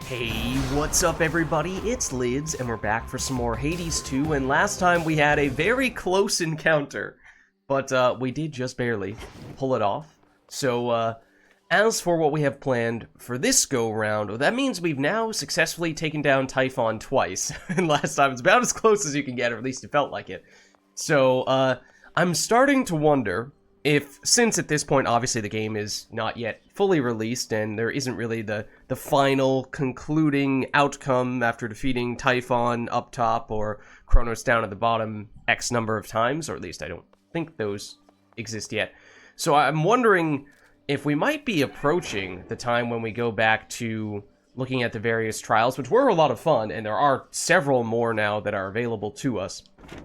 Hey, what's up everybody? It's Lids, and we're back for some more Hades 2, and last time we had a very close encounter, but we did just barely pull it off. So, as for what we have planned for this go-round, well, that means we've now successfully taken down Typhon twice, and last time it's about as close as you can get, or at least it felt like it. So, I'm starting to wonder if, since at this point, obviously the game is not yet fully released, and there isn't really the final concluding outcome after defeating Typhon up top or Kronos down at the bottom X number of times, or at least I don't think those exist yet. So I'm wondering if we might be approaching the time when we go back to looking at the various trials, which were a lot of fun, and there are several more now that are available to us.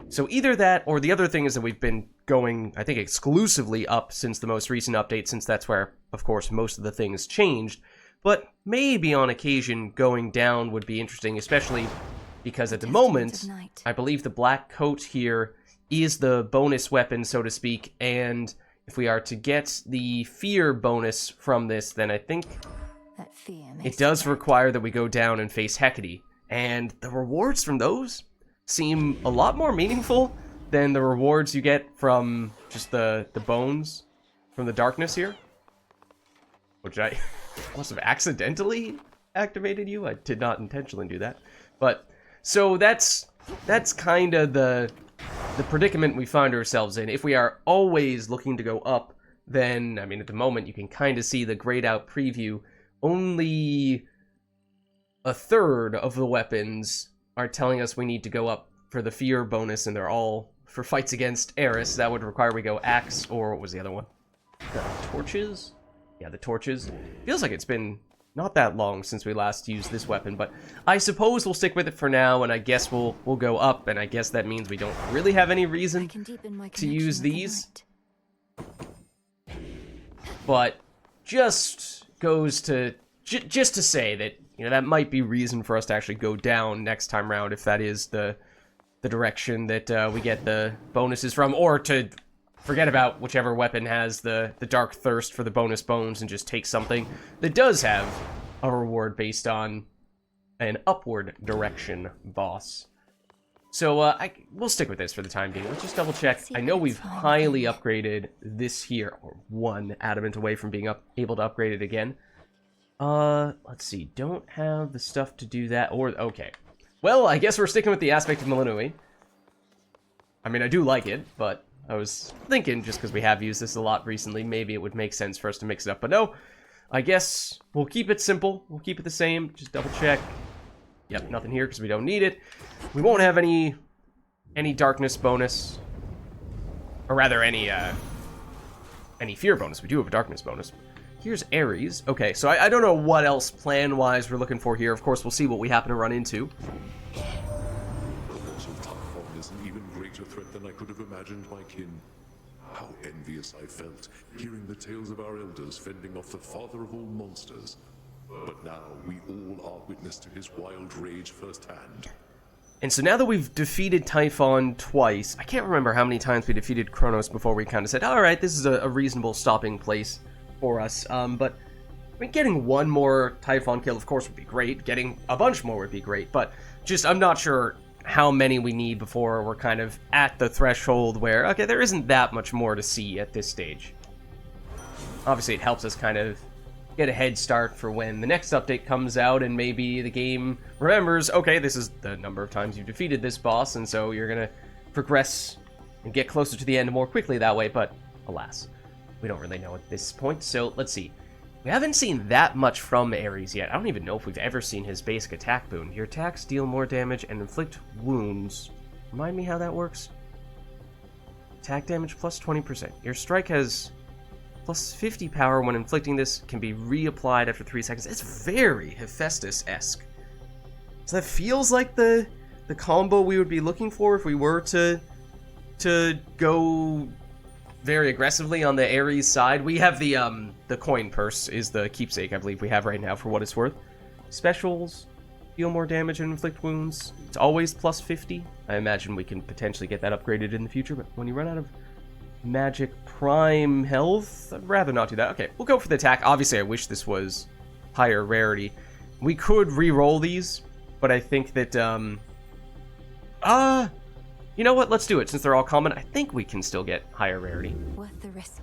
So either that, or the other thing is that we've been going, I think, exclusively up since the most recent update, since that's where, of course, most of the things changed. But maybe on occasion going down would be interesting, especially because at the moment, I believe the black coat here is the bonus weapon, so to speak, and if we are to get the fear bonus from this, then I think it does require that we go down and face Hecate. And the rewards from those seem a lot more meaningful than the rewards you get from just the bones from the darkness here. Which I must have accidentally activated you. I did not intentionally do that. But, so that's kind of the predicament we find ourselves in. If we are always looking to go up, then, I mean, at the moment, you can kind of see the grayed out preview. Only a third of the weapons are telling us we need to go up for the fear bonus, and they're all for fights against Eris. That would require we go axe, or what was the other one? The torches? Yeah, the torches. Feels like it's been not that long since we last used this weapon, but I suppose we'll stick with it for now, and I guess we'll go up, and I guess that means we don't really have any reason to use these. But just goes to just to say that, you know, that might be reason for us to actually go down next time round if that is the direction that we get the bonuses from, or to forget about whichever weapon has the dark thirst for the bonus bones and just take something that does have a reward based on an upward direction boss. So we'll stick with this for the time being. Let's just double check. I know we've highly upgraded this here, or one adamant away from being able to upgrade it again. Let's see. Don't have the stuff to do that, or okay. Well, I guess we're sticking with the aspect of Millennium. I mean, I do like it, but I was thinking, just because we have used this a lot recently, maybe it would make sense for us to mix it up. But no, I guess we'll keep it simple. We'll keep it the same. Just double check. Yep, nothing here because we don't need it. We won't have any darkness bonus, or rather any fear bonus. We do have a darkness bonus. Here's Ares. Okay, so I don't know what else plan-wise we're looking for here. Of course, we'll see what we happen to run into. The force of Typhon is an even greater threat than I could have imagined, my kin. How envious I felt, hearing the tales of our elders fending off the father of all monsters. But now we all are witness to his wild rage firsthand. And so now that we've defeated Typhon twice, I can't remember how many times we defeated Kronos before we kind of said, alright, this is a reasonable stopping place for us. But I mean, getting one more Typhon kill, of course, would be great. Getting a bunch more would be great. But just, I'm not sure how many we need before we're kind of at the threshold where, okay, there isn't that much more to see at this stage. Obviously, it helps us kind of get a head start for when the next update comes out, and maybe the game remembers, okay, this is the number of times you've defeated this boss, and so you're gonna progress and get closer to the end more quickly that way, but alas, we don't really know at this point. So let's see. We haven't seen that much from Ares yet. I don't even know if we've ever seen his basic attack boon. Your attacks deal more damage and inflict wounds. Remind me how that works? Attack damage plus 20%. Your strike has plus 50 power when inflicting this, can be reapplied after 3 seconds. It's very Hephaestus-esque. So that feels like the combo we would be looking for if we were to go very aggressively on the Ares side. We have the coin purse is the keepsake I believe we have right now for what it's worth. Specials, deal more damage and inflict wounds. It's always plus 50. I imagine we can potentially get that upgraded in the future, but when you run out of magic prime health, I'd rather not do that. Okay, we'll go for the attack. Obviously, I wish this was higher rarity. We could re-roll these, but I think that, you know what? Let's do it. Since they're all common, I think we can still get higher rarity. Worth the risk.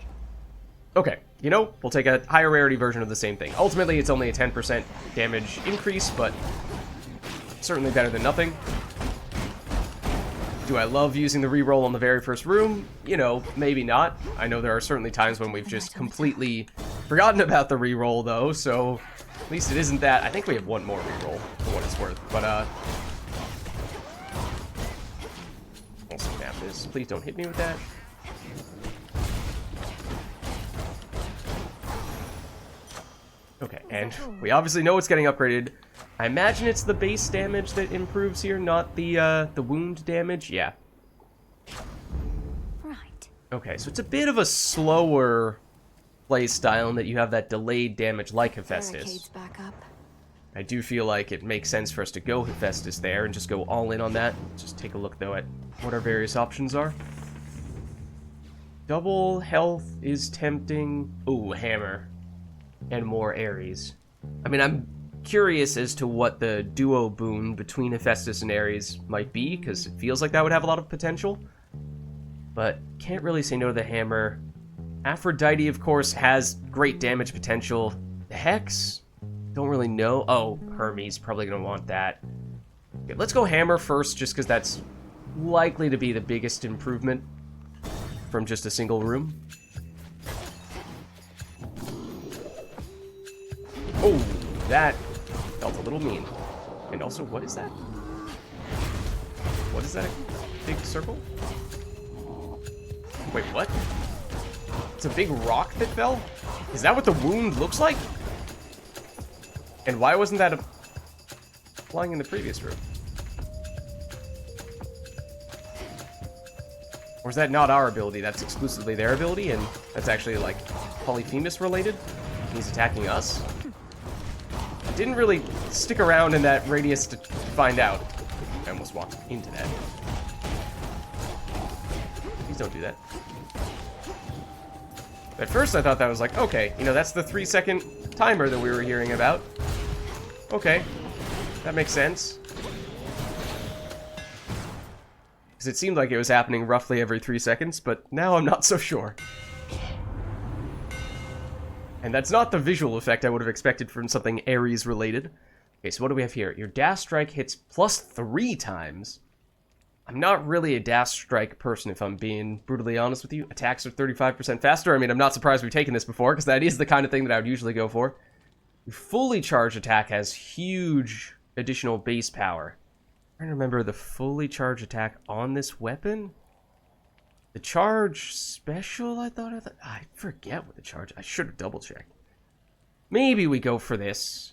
Okay, you know, we'll take a higher rarity version of the same thing. Ultimately, it's only a 10% damage increase, but certainly better than nothing. Do I love using the reroll on the very first room? You know, maybe not. I know there are certainly times when we've just completely forgotten about the reroll, though, so at least it isn't that. I think we have one more reroll, for what it's worth, but, I'll snap this. Please don't hit me with that. Okay, and we obviously know it's getting upgraded. I imagine it's the base damage that improves here, not the wound damage. Yeah. Right. Okay, so it's a bit of a slower play style in that you have that delayed damage like Hephaestus. Back up. I do feel like it makes sense for us to go Hephaestus there and just go all in on that. Just take a look, though, at what our various options are. Double health is tempting. Ooh, hammer. And more Ares. I mean, I'm curious as to what the duo boon between Hephaestus and Ares might be, because it feels like that would have a lot of potential. But can't really say no to the hammer. Aphrodite, of course, has great damage potential. The Hex? Don't really know. Oh, Hermes, probably going to want that. Okay, let's go hammer first, just because that's likely to be the biggest improvement from just a single room. Oh, that felt a little mean. And also, what is that? What is that? A big circle? Wait, what? It's a big rock that fell? Is that what the wound looks like? And why wasn't that flying in the previous room? Or is that not our ability? That's exclusively their ability, and that's actually, like, Polyphemus related? He's attacking us? Didn't really stick around in that radius to find out. I almost walked into that. Please don't do that. At first I thought that was like, okay, you know, that's the 3-second timer that we were hearing about. Okay, that makes sense. Because it seemed like it was happening roughly every 3 seconds, but now I'm not so sure. And that's not the visual effect I would have expected from something Ares related. Okay, so what do we have here? Your dash strike hits +3 times. I'm not really a dash strike person, if I'm being brutally honest with you. Attacks are 35% faster. I mean, I'm not surprised we've taken this before, because that is the kind of thing that I would usually go for. Your fully charged attack has huge additional base power. I'm trying to remember the fully charged attack on this weapon. The charge special, I forget what the charge... I should have double-checked. Maybe we go for this.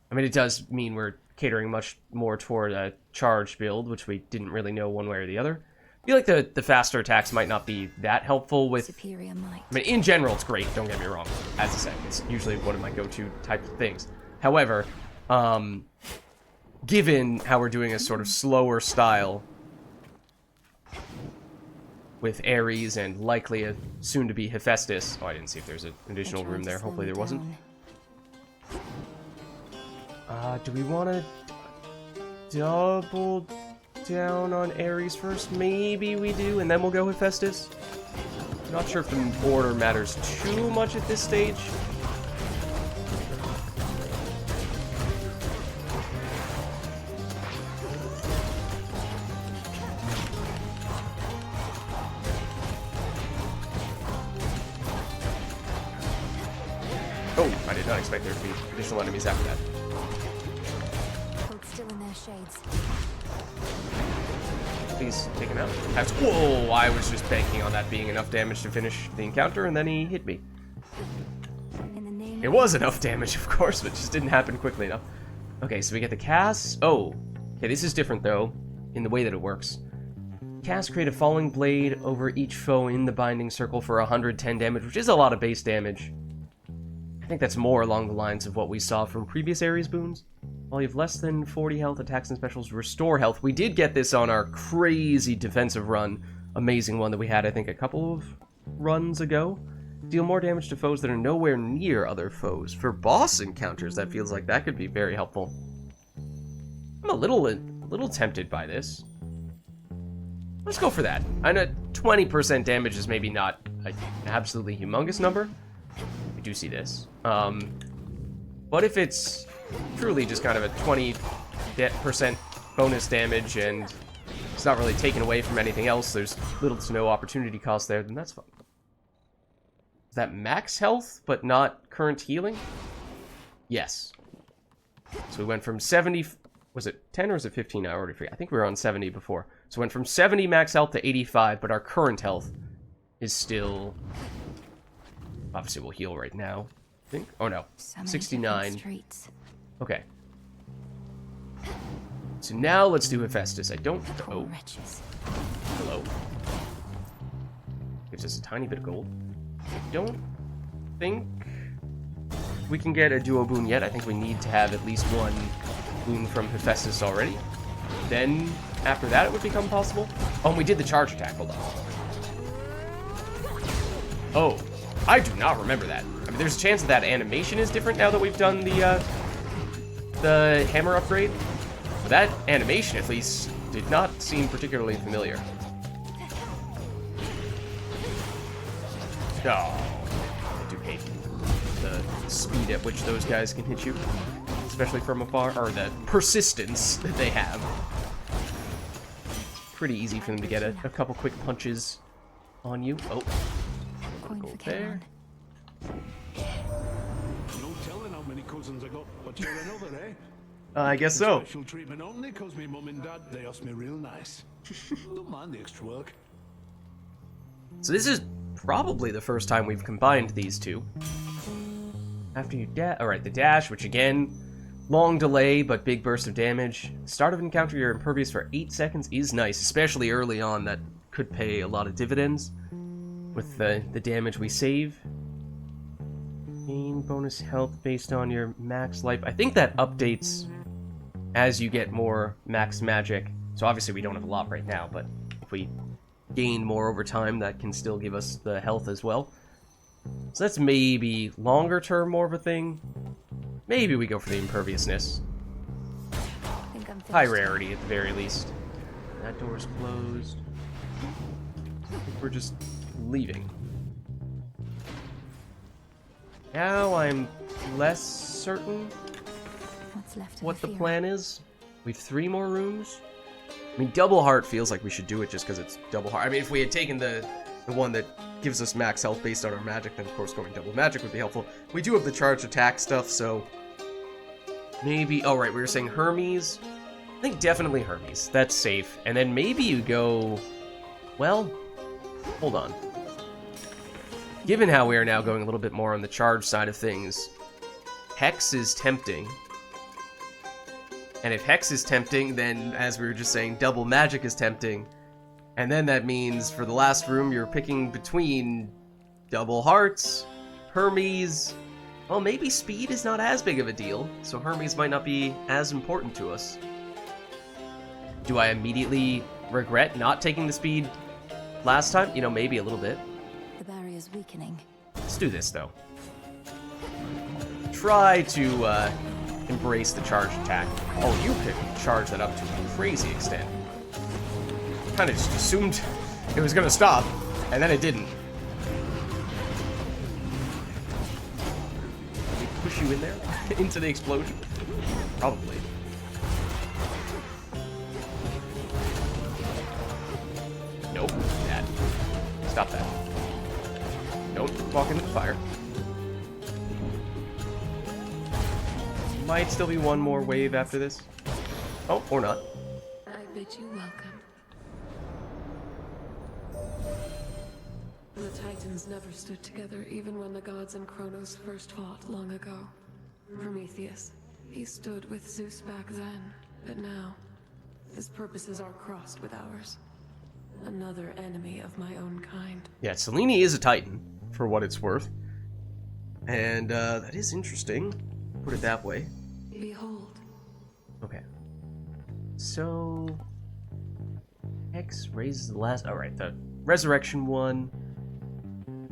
I mean, it does mean we're catering much more toward a charge build, which we didn't really know one way or the other. I feel like the faster attacks might not be that helpful with... Superior might. I mean, in general, it's great, don't get me wrong. As I said, it's usually one of my go-to types of things. However, given how we're doing a sort of slower style... with Ares and likely a soon-to-be Hephaestus. Oh, I didn't see if there's an additional room there. Hopefully there wasn't. Do we want to double down on Ares first? Maybe we do, and then we'll go Hephaestus. Not sure if the order matters too much at this stage. Oh, I did not expect there to be additional enemies after that. Both still in their shades. Please take him out. Whoa, I was just banking on that being enough damage to finish the encounter, and then he hit me. It was enough damage, of course, but it just didn't happen quickly enough. Okay, so we get the cast. Oh, okay, this is different, though, in the way that it works. Cast create a falling blade over each foe in the binding circle for 110 damage, which is a lot of base damage. I think that's more along the lines of what we saw from previous Ares boons. While you have less than 40 health, attacks and specials restore health. We did get this on our crazy defensive run. Amazing one that we had, I think, a couple of runs ago. Deal more damage to foes that are nowhere near other foes. For boss encounters, that feels like that could be very helpful. I'm a little tempted by this. Let's go for that. I know 20% damage is maybe not an absolutely humongous number. We do see this. But if it's truly just kind of a 20% bonus damage and it's not really taken away from anything else, there's little to no opportunity cost there, then that's fine. Is that max health, but not current healing? Yes. So we went from 70... Was it 10 or was it 15? I already forget. I think we were on 70 before. So we went from 70 max health to 85, but our current health is still... Obviously, we'll heal right now. I think. Oh, no. 69. Okay. So now let's do Hephaestus. I don't... Oh. Hello. Gives us a tiny bit of gold. I don't think we can get a duo boon yet. I think we need to have at least one boon from Hephaestus already. Then, after that, it would become possible. Oh, and we did the charge attack. Hold on. Oh, I do not remember that. I mean, there's a chance that animation is different now that we've done the hammer upgrade. But that animation, at least, did not seem particularly familiar. Oh, I do hate the speed at which those guys can hit you. Especially from afar, or the persistence that they have. Pretty easy for them to get a couple quick punches on you. Oh, go there. No telling how many cousins I got, but you're another, eh? I guess so. Special treatment only cause me mum and dad, they asked me real nice. Don't mind the extra work. So this is probably the first time we've combined these two. After you alright, the dash, which again, long delay, but big burst of damage. Start of encounter, you're impervious for 8 seconds is nice, especially early on. That could pay a lot of dividends with the damage we save. Gain bonus health based on your max life. I think that updates as you get more max magic. So obviously we don't have a lot right now, but if we gain more over time, that can still give us the health as well. So that's maybe longer term more of a thing. Maybe we go for the imperviousness. High rarity at the very least. That door's closed. I think we're just leaving. Now I'm less certain what the plan is. We have 3 more rooms. I mean, double heart feels like we should do it just because it's double heart. I mean, if we had taken the one that gives us max health based on our magic, then of course going double magic would be helpful. We do have the charge attack stuff, so maybe... Oh, right, we were saying Hermes. I think definitely Hermes. That's safe. And then maybe you go... Well, hold on. Given how we are now going a little bit more on the charge side of things, Hex is tempting. And if Hex is tempting, then, as we were just saying, double magic is tempting. And then that means, for the last room, you're picking between double hearts, Hermes... Well, maybe speed is not as big of a deal, so Hermes might not be as important to us. Do I immediately regret not taking the speed last time? You know, maybe a little bit. The barrier's weakening. Let's do this, though. Try to embrace the charge attack. Oh, you could charge that up to a crazy extent. Kind of just assumed it was going to stop, and then it didn't. Did we push you in there? Into the explosion? Probably. Nope. That. Stop that. Don't walk into the fire. Might still be one more wave after this. Oh, or not. I bid you welcome. The Titans never stood together, even when the gods and Kronos first fought long ago. Prometheus, he stood with Zeus back then, but now, his purposes are crossed with ours. Another enemy of my own kind. Yeah, Selene is a Titan, for what it's worth. And, that is interesting. Put it that way. Behold. Okay. So... X raises the last... Alright, the Resurrection one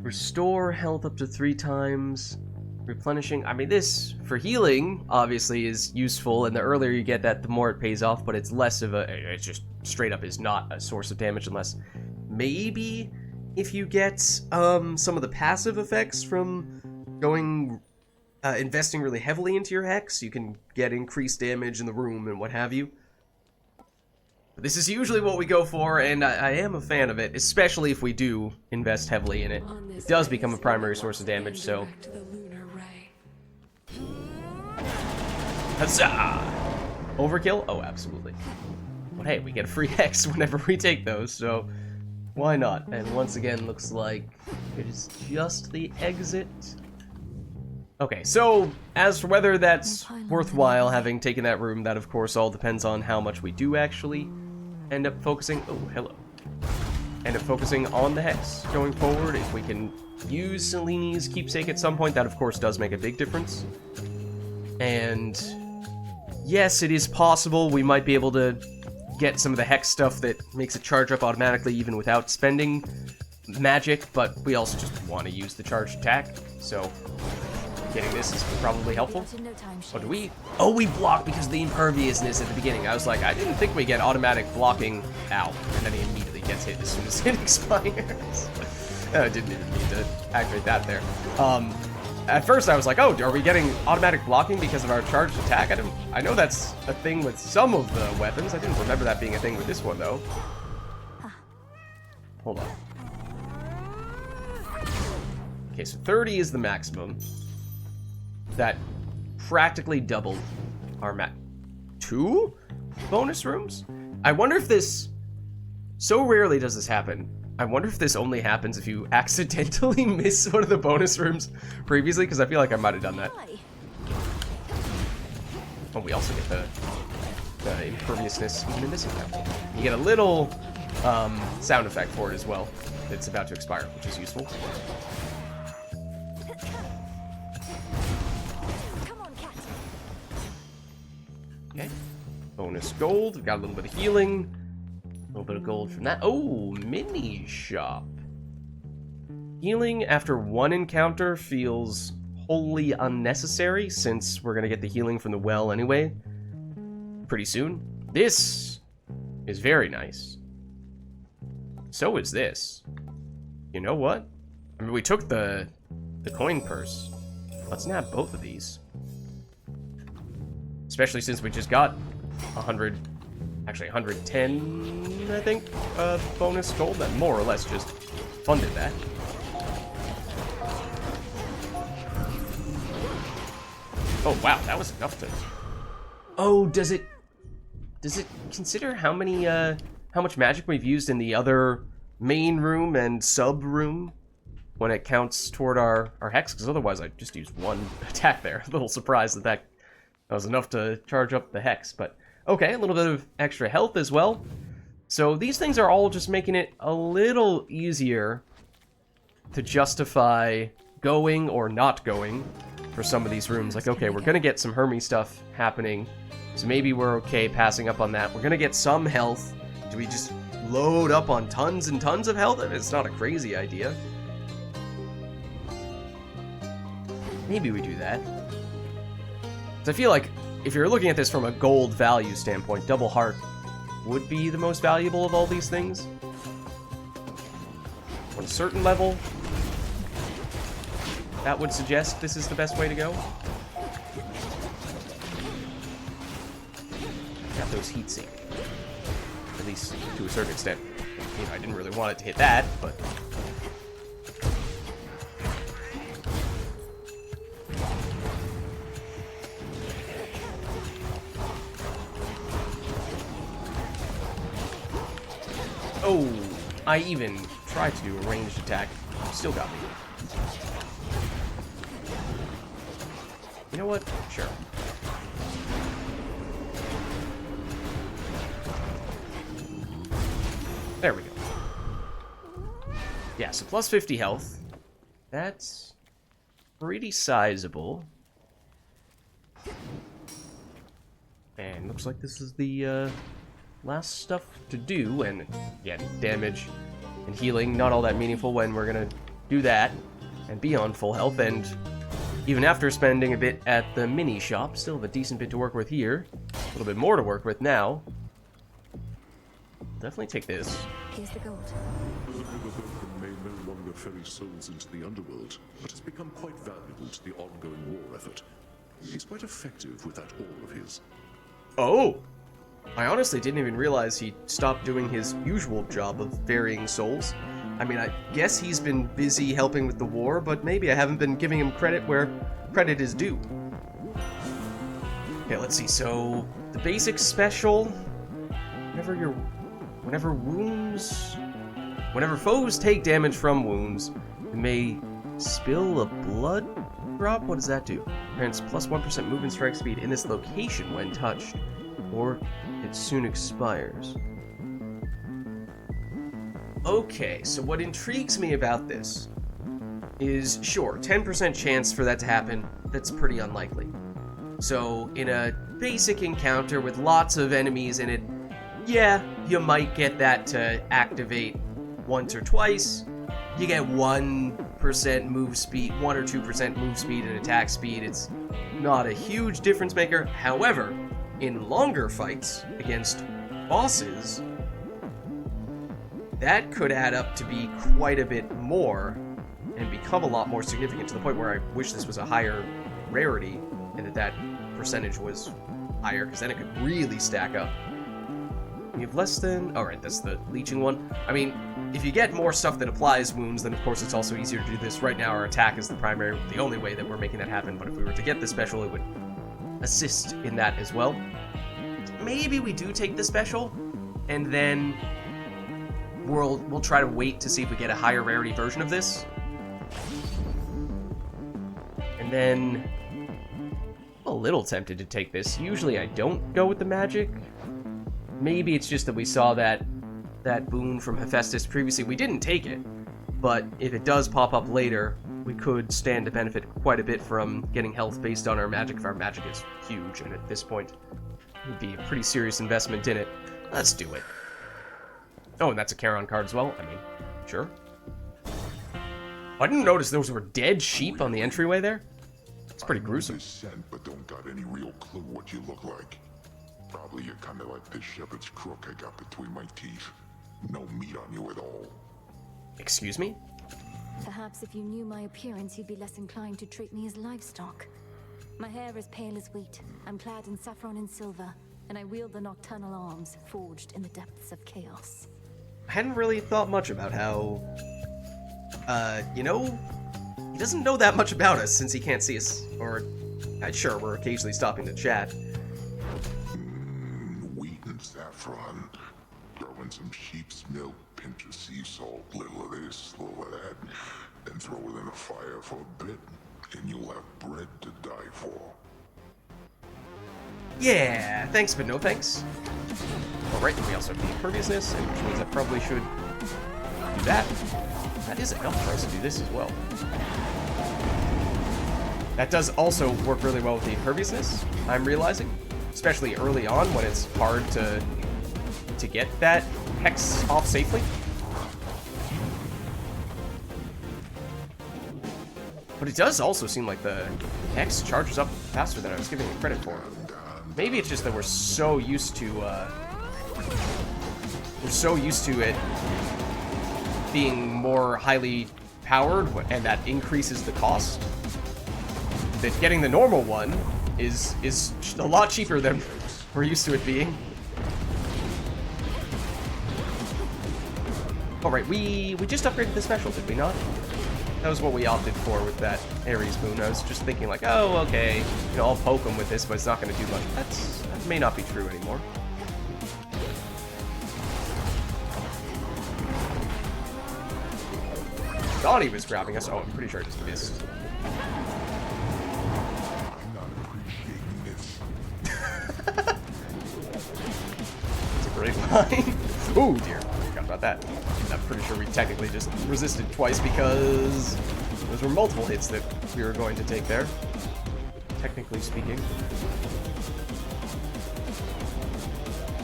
Restore health up to 3 times. Replenishing. I mean, this, for healing, obviously is useful, and the earlier you get that, the more it pays off, but it's less of a... It's just straight up is not a source of damage unless... Maybe if you get some of the passive effects from going... investing really heavily into your hex, you can get increased damage in the room and what have you. But this is usually what we go for, and I am a fan of it, especially if we do invest heavily in it. It does become a primary source of damage, so... Huzzah! Overkill? Oh, absolutely. But hey, we get a free hex whenever we take those, so why not? And once again, looks like it is just the exit. Okay, so as for whether that's worthwhile having taken that room, that of course all depends on how much we do actually end up focusing. Oh, hello. End up focusing on the hex going forward. If we can use Seleni's keepsake at some point, that of course does make a big difference. And yes, it is possible we might be able to get some of the hex stuff that makes it charge up automatically even without spending magic, but we also just want to use the charged attack, so getting this is probably helpful. Oh, do we? Oh, we block because of the imperviousness at the beginning. I was like, I didn't think we get automatic blocking. Ow. And then he immediately gets hit as soon as it expires. I didn't even need to activate that there. At first I was like, oh, are we getting automatic blocking because of our charged attack? I know that's a thing with some of the weapons. I didn't remember that being a thing with this one, though. Hold on. Okay, so 30 is the maximum. That practically doubled our 2 bonus rooms? I wonder if this... So rarely does this happen. I wonder if this only happens if you accidentally miss one of the bonus rooms previously, because I feel like I might have done that. Oh, we also get the imperviousness even in this account. You get a little sound effect for it as well. It's about to expire, which is useful. Okay. Bonus gold. We've got a little bit of healing. A little bit of gold from that. Oh, mini shop. Healing after 1 encounter feels wholly unnecessary since we're going to get the healing from the well anyway pretty soon. This is very nice. So is this. You know what? I mean, we took the coin purse. Let's nab both of these. Especially since we just got 100, actually 110, I think, bonus gold. That more or less just funded that. Oh, wow, that was enough to... Oh, does it consider how many, how much magic we've used in the other main room and sub room when it counts toward our hex? Because otherwise I just used 1 attack there. A little surprised that was enough to charge up the hex, but okay, a little bit of extra health as well. So these things are all just making it a little easier to justify going or not going for some of these rooms. Like, okay, we're gonna get some Hermes stuff happening, so maybe we're okay passing up on that. We're gonna get some health. Do we just load up on tons and tons of health? It's not a crazy idea. Maybe we do that. I feel like if you're looking at this from a gold value standpoint, Double Heart would be the most valuable of all these things. On a certain level, that would suggest this is the best way to go. Got those heat sink. At least to a certain extent. You know, I didn't really want it to hit that, but... Oh, I even tried to do a ranged attack. Still got me. You know what? Sure. There we go. Yeah, so plus 50 health. That's pretty sizable. And looks like this is the last stuff to do, and again, damage and healing, not all that meaningful when we're gonna do that and be on full health, and even after spending a bit at the mini shop, still have a decent bit to work with here. A little bit more to work with now. Definitely take this. Here's the gold. The Riverfolk may no longer ferry souls into the underworld, but has become quite valuable to the ongoing war effort. He's quite effective with that aura of his. Oh! I honestly didn't even realize he stopped doing his usual job of ferrying souls. I mean, I guess he's been busy helping with the war, but maybe I haven't been giving him credit where credit is due. Okay, let's see. So, the basic special, whenever foes take damage from wounds, they may spill a blood drop. What does that do? Grants plus 1% movement strike speed in this location when touched, or it soon expires. Okay, so what intrigues me about this is, sure, 10% chance for that to happen, that's pretty unlikely. So, in a basic encounter with lots of enemies in it, yeah, you might get that to activate once or twice. You get 1% move speed, 1 or 2% move speed and attack speed. It's not a huge difference maker. However, in longer fights against bosses, that could add up to be quite a bit more and become a lot more significant, to the point where I wish this was a higher rarity and that percentage was higher, because then it could really stack up. You have less than... Alright, that's the leeching one. I mean, if you get more stuff that applies wounds, then of course it's also easier to do this. Right now our attack is the only way that we're making that happen, but if we were to get the special, it would assist in that as well. Maybe we do take the special, and then we'll try to wait to see if we get a higher rarity version of this. And then I'm a little tempted to take this. Usually I don't go with the magic. Maybe it's just that we saw that boon from Hephaestus previously. We didn't take it, but if it does pop up later, we could stand to benefit quite a bit from getting health based on our magic, if our magic is huge, and at this point, it would be a pretty serious investment in it. Let's do it. Oh, and that's a Charon card as well. I mean, sure. I didn't notice those were dead sheep on the entryway there. It's pretty gruesome. Scent, but don't got any real clue what you look like. Probably you're kind of like this shepherd's crook I got between my teeth. No meat on you at all. Excuse me? Perhaps if you knew my appearance, you'd be less inclined to treat me as livestock. My hair is pale as wheat. I'm clad in saffron and silver, and I wield the nocturnal arms forged in the depths of chaos. I hadn't really thought much about how, you know, he doesn't know that much about us since he can't see us. Or, sure, we're occasionally stopping to chat. Wheat and saffron. Throw in some sheep's milk, pinch of sea salt, little of this, little of that, then throw it in a fire for a bit, and you'll have bread to die for. Yeah, thanks, but no thanks. Alright, and we also have the imperviousness, which means I probably should do that. That is a health price to do this as well. That does also work really well with the imperviousness, I'm realizing. Especially early on when it's hard to get that hex off safely. But it does also seem like the hex charges up faster than I was giving it credit for. Maybe it's just that we're so used to it being more highly powered, and that increases the cost. That getting the normal one is a lot cheaper than we're used to it being. Alright, we just upgraded the special, did we not? That was what we opted for with that Ares boon. I was just thinking like, oh, okay, you know, I'll poke him with this, but it's not going to do much. That may not be true anymore. Thought he was grabbing us. Oh, I'm pretty sure I just missed. I'm not appreciating this. That's a great line. Oh dear, I forgot about that. I'm pretty sure we technically just resisted twice because those were multiple hits that we were going to take there, technically speaking.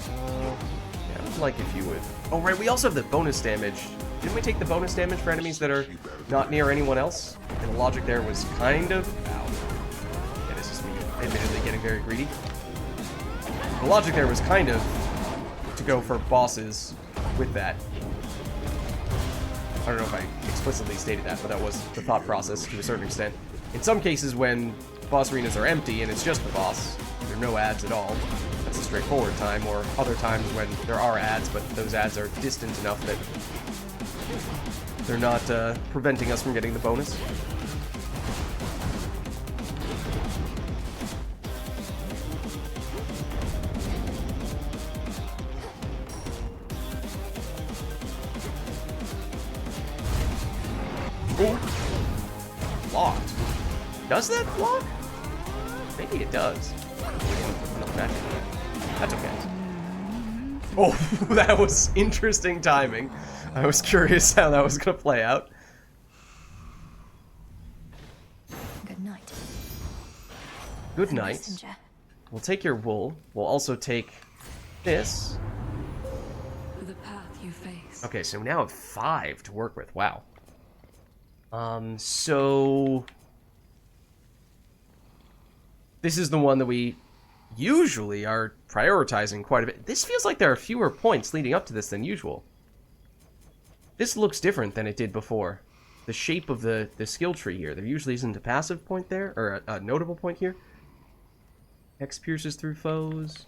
Yeah, I'd like if you would... Oh right, we also have the bonus damage Didn't we take the bonus damage for enemies that are not near anyone else? And the logic there was kind of... Ow. Yeah, this is me admittedly getting very greedy. The logic there was kind of to go for bosses with that. I don't know if I explicitly stated that, but that was the thought process to a certain extent. In some cases, when boss arenas are empty and it's just the boss, there are no ads at all, that's a straightforward time, or other times when there are ads, but those ads are distant enough that they're not preventing us from getting the bonus. Ooh. Locked. Does that block? Maybe it does. That's okay. Oh, that was interesting timing. I was curious how that was going to play out. Good night. Good night. We'll take your wool. We'll also take this. The path you face. Okay, so we now have 5 to work with. Wow. So... This is the one that we usually are prioritizing quite a bit. This feels like there are fewer points leading up to this than usual. This looks different than it did before. The shape of the skill tree here. There usually isn't a passive point there, or a notable point here. X pierces through foes.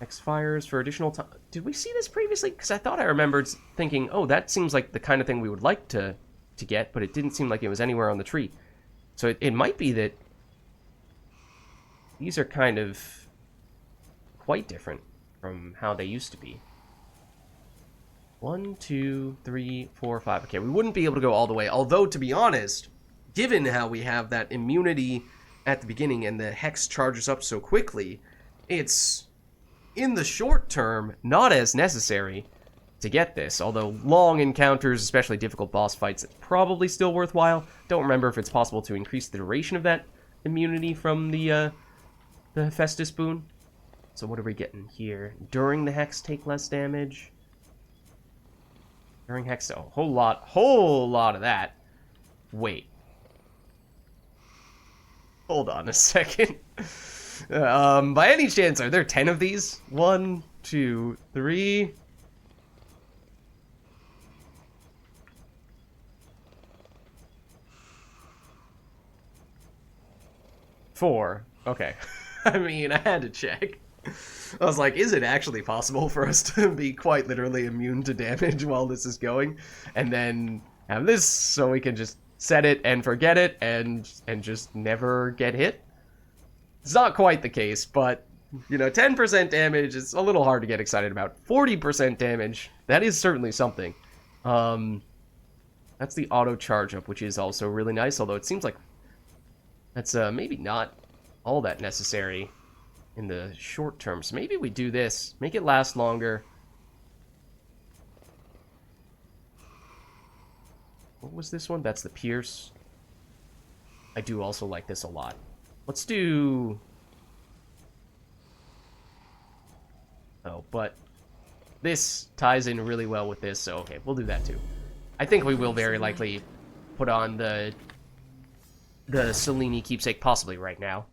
X fires for additional time. Did we see this previously? Because I thought I remembered thinking, oh, that seems like the kind of thing we would like to get, but it didn't seem like it was anywhere on the tree. So it might be that these are kind of quite different from how they used to be. 1, 2, 3, 4, 5. Okay, we wouldn't be able to go all the way. Although, to be honest, given how we have that immunity at the beginning and the hex charges up so quickly, it's, in the short term, not as necessary to get this. Although long encounters, especially difficult boss fights, it's probably still worthwhile. Don't remember if it's possible to increase the duration of that immunity from the Hephaestus boon. So what are we getting here? During the hex, take less damage. During hex, oh, whole lot of that. Wait. Hold on a second. By any chance, are there 10 of these? 1, 2, 3. 4. Okay. I mean, I had to check. I was like, is it actually possible for us to be quite literally immune to damage while this is going? And then have this so we can just set it and forget it and just never get hit? It's not quite the case, but, you know, 10% damage is a little hard to get excited about. 40% damage, that is certainly something. That's the auto charge up, which is also really nice, although it seems like that's maybe not all that necessary in the short term. So maybe we do this, make it last longer. What was this one? That's the pierce. I do also like this a lot. Let's do... Oh, but this ties in really well with this, so okay, we'll do that too. I think we will very likely put on the Selene keepsake possibly right now.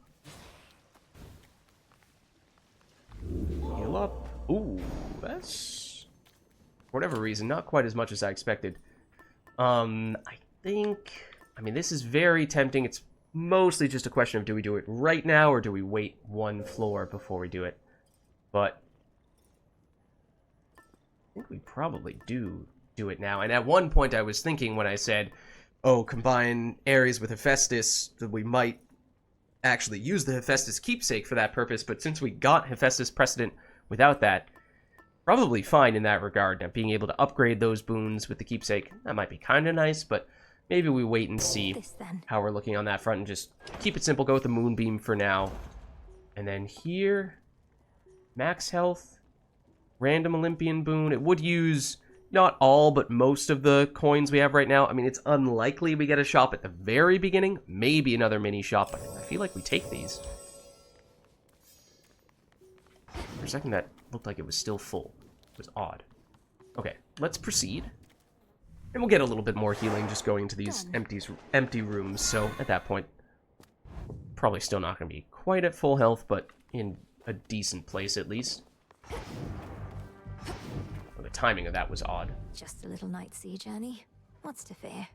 Heal up. Ooh, that's... for whatever reason, not quite as much as I expected. I think... I mean, this is very tempting. It's mostly just a question of do we do it right now or do we wait one floor before we do it. But I think we probably do it now. And at one point I was thinking when I said, oh, combine Ares with Hephaestus, that we might actually use the Hephaestus keepsake for that purpose. But since we got Hephaestus precedent without that, probably fine in that regard. Now, being able to upgrade those boons with the keepsake, that might be kind of nice, but maybe we wait and see how we're looking on that front and just keep it simple, go with the Moonbeam for now. And then here, max health, random Olympian boon. It would use not all, but most of the coins we have right now. I mean, it's unlikely we get a shop at the very beginning, maybe another mini shop, but I feel like we take these. For a second, that looked like it was still full. It was odd. Okay, let's proceed. And we'll get a little bit more healing just going to these empty rooms, so at that point, probably still not going to be quite at full health, but in a decent place at least. Well, the timing of that was odd. Just a little night sea journey. What's to fear?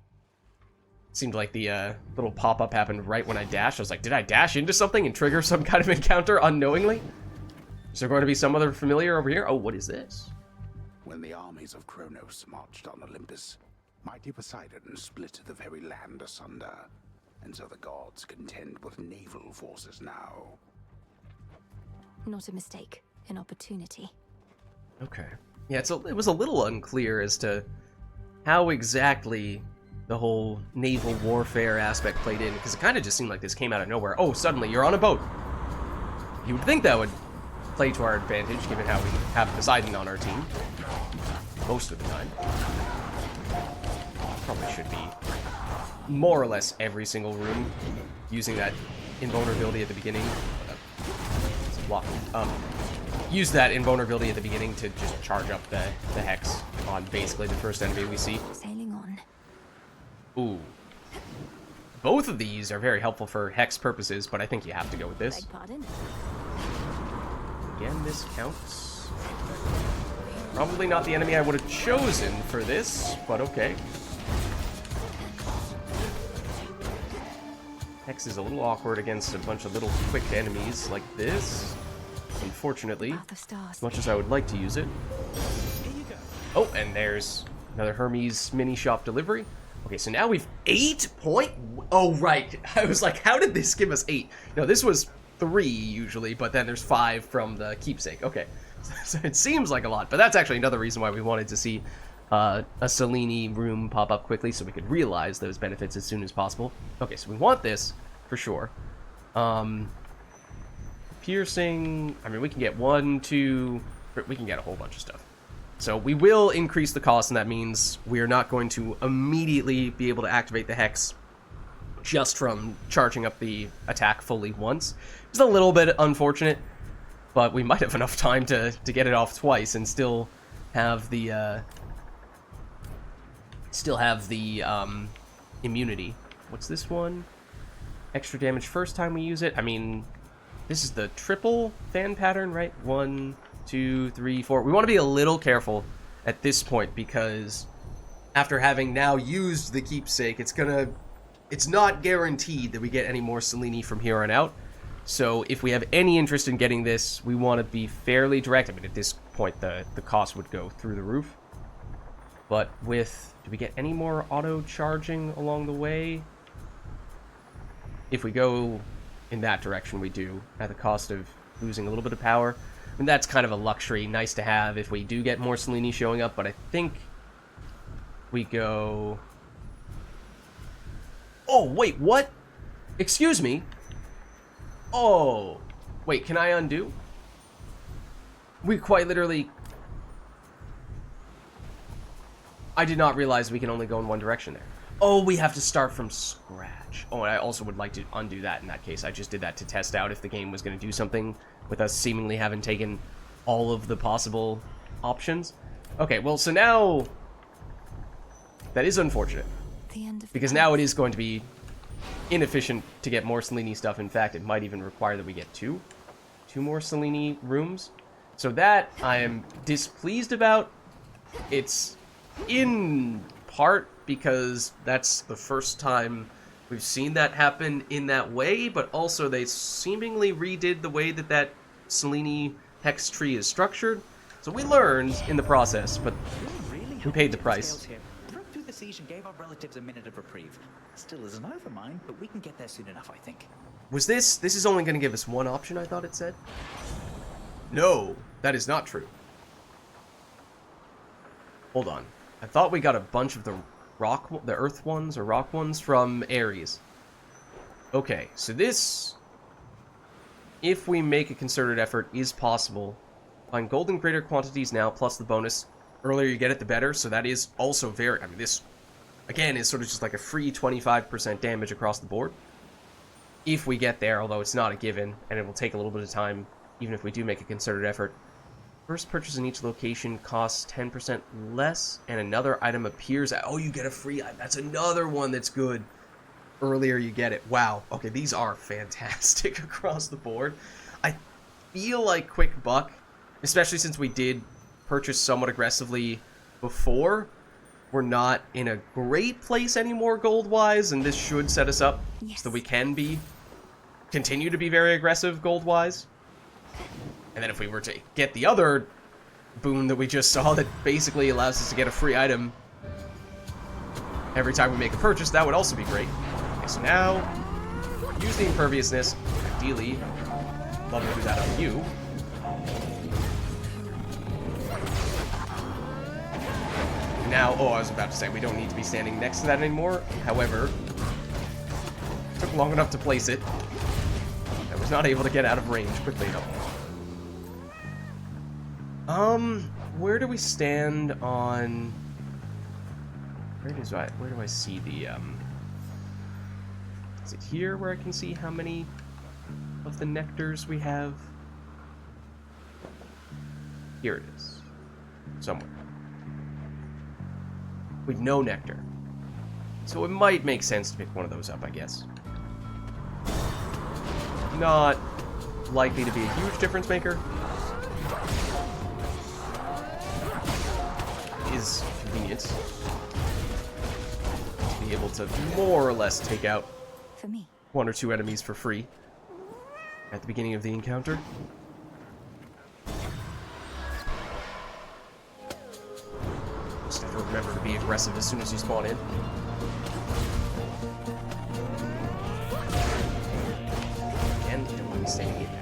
Seemed like the little pop-up happened right when I dashed. I was like, did I dash into something and trigger some kind of encounter unknowingly? Is there going to be some other familiar over here? Oh, what is this? When the armies of Kronos marched on Olympus, mighty Poseidon split the very land asunder, and so the gods contend with naval forces now. Not a mistake, an opportunity. Okay. Yeah, it was a little unclear as to how exactly the whole naval warfare aspect played in, because it kind of just seemed like this came out of nowhere. Oh, suddenly you're on a boat. You would think that would play to our advantage, given how we have Poseidon on our team. Most of the time. Probably should be more or less every single room using that invulnerability at the beginning. Use that invulnerability at the beginning to just charge up the Hex on basically the first enemy we see. Sailing on. Ooh. Both of these are very helpful for Hex purposes, but I think you have to go with this. Beg pardon? Again, this counts. Probably not the enemy I would have chosen for this, but okay. Hex is a little awkward against a bunch of little quick enemies like this. Unfortunately, as much as I would like to use it. Oh, and there's another Hermes mini shop delivery. Okay, so now we've 8 point... Oh, right. I was like, how did this give us 8? No, this was 3 usually, but then there's 5 from the keepsake. Okay, so it seems like a lot, but that's actually another reason why we wanted to see a Selene room pop up quickly so we could realize those benefits as soon as possible. Okay, so we want this for sure. Piercing, I mean, we can get 1, 2, we can get a whole bunch of stuff. So we will increase the cost, and that means we're not going to immediately be able to activate the Hex just from charging up the attack fully once. It's a little bit unfortunate, but we might have enough time to get it off twice and still have the immunity. What's this one? Extra damage first time we use it. I mean, this is the triple fan pattern, right? 1, 2, 3, 4. We want to be a little careful at this point because after having now used the keepsake, it's not guaranteed that we get any more Selene from here on out. So if we have any interest in getting this, we want to be fairly direct. I mean, at this point, the cost would go through the roof. But with, do we get any more auto charging along the way? If we go in that direction, we do, at the cost of losing a little bit of power. I mean, that's kind of a luxury, nice to have if we do get more Selene showing up, but I think we go... Oh, wait, what? Excuse me? Oh, wait, can I undo? We quite literally... I did not realize we can only go in one direction there. Oh, we have to start from scratch. Oh, and I also would like to undo that in that case. I just did that to test out if the game was going to do something with us seemingly having taken all of the possible options. Okay, well, so now... That is unfortunate. Because now it is going to be inefficient to get more Selene stuff. In fact, it might even require that we get two more Selene rooms. So that I am displeased about. It's in part because that's the first time we've seen that happen in that way, but also they seemingly redid the way that Selene hex tree is structured. So we learned in the process, but we paid the price. Through the siege and gave our relatives a minute of reprieve. Still isn't over mine, but we can get there soon enough, I think. Was this is only going to give us one option, I thought it said? No, that is not true. Hold on. I thought we got a bunch of the earth ones or rock ones from Ares. Okay, so this, if we make a concerted effort, is possible. Find gold in greater quantities now, plus the bonus. Earlier you get it, the better. So that is also very... I mean, this, again, is sort of just like a free 25% damage across the board. If we get there, although it's not a given, and it will take a little bit of time, even if we do make a concerted effort. First purchase in each location costs 10% less, and another item appears at... Oh, you get a free item. That's another one that's good. Earlier you get it. Wow. Okay, these are fantastic across the board. I feel like Quick Buck, especially since we did purchase somewhat aggressively before, we're not in a great place anymore gold-wise, and this should set us up so that we can continue to be very aggressive gold-wise. And then if we were to get the other boon that we just saw that basically allows us to get a free item every time we make a purchase, that would also be great. Okay, so now, use the imperviousness. Ideally, love to do that on you. Now, oh, I was about to say, we don't need to be standing next to that anymore. However, it took long enough to place it. I was not able to get out of range quickly enough. Where do we stand on... Where do I see the, Is it here where I can see how many of the nectars we have? Here it is. Somewhere. We've no nectar. So it might make sense to pick one of those up, I guess. Not likely to be a huge difference maker. Is convenient to be able to more or less take out one or two enemies for free at the beginning of the encounter. Just have to remember to be aggressive as soon as you spawn in. And don't want to be standing in that.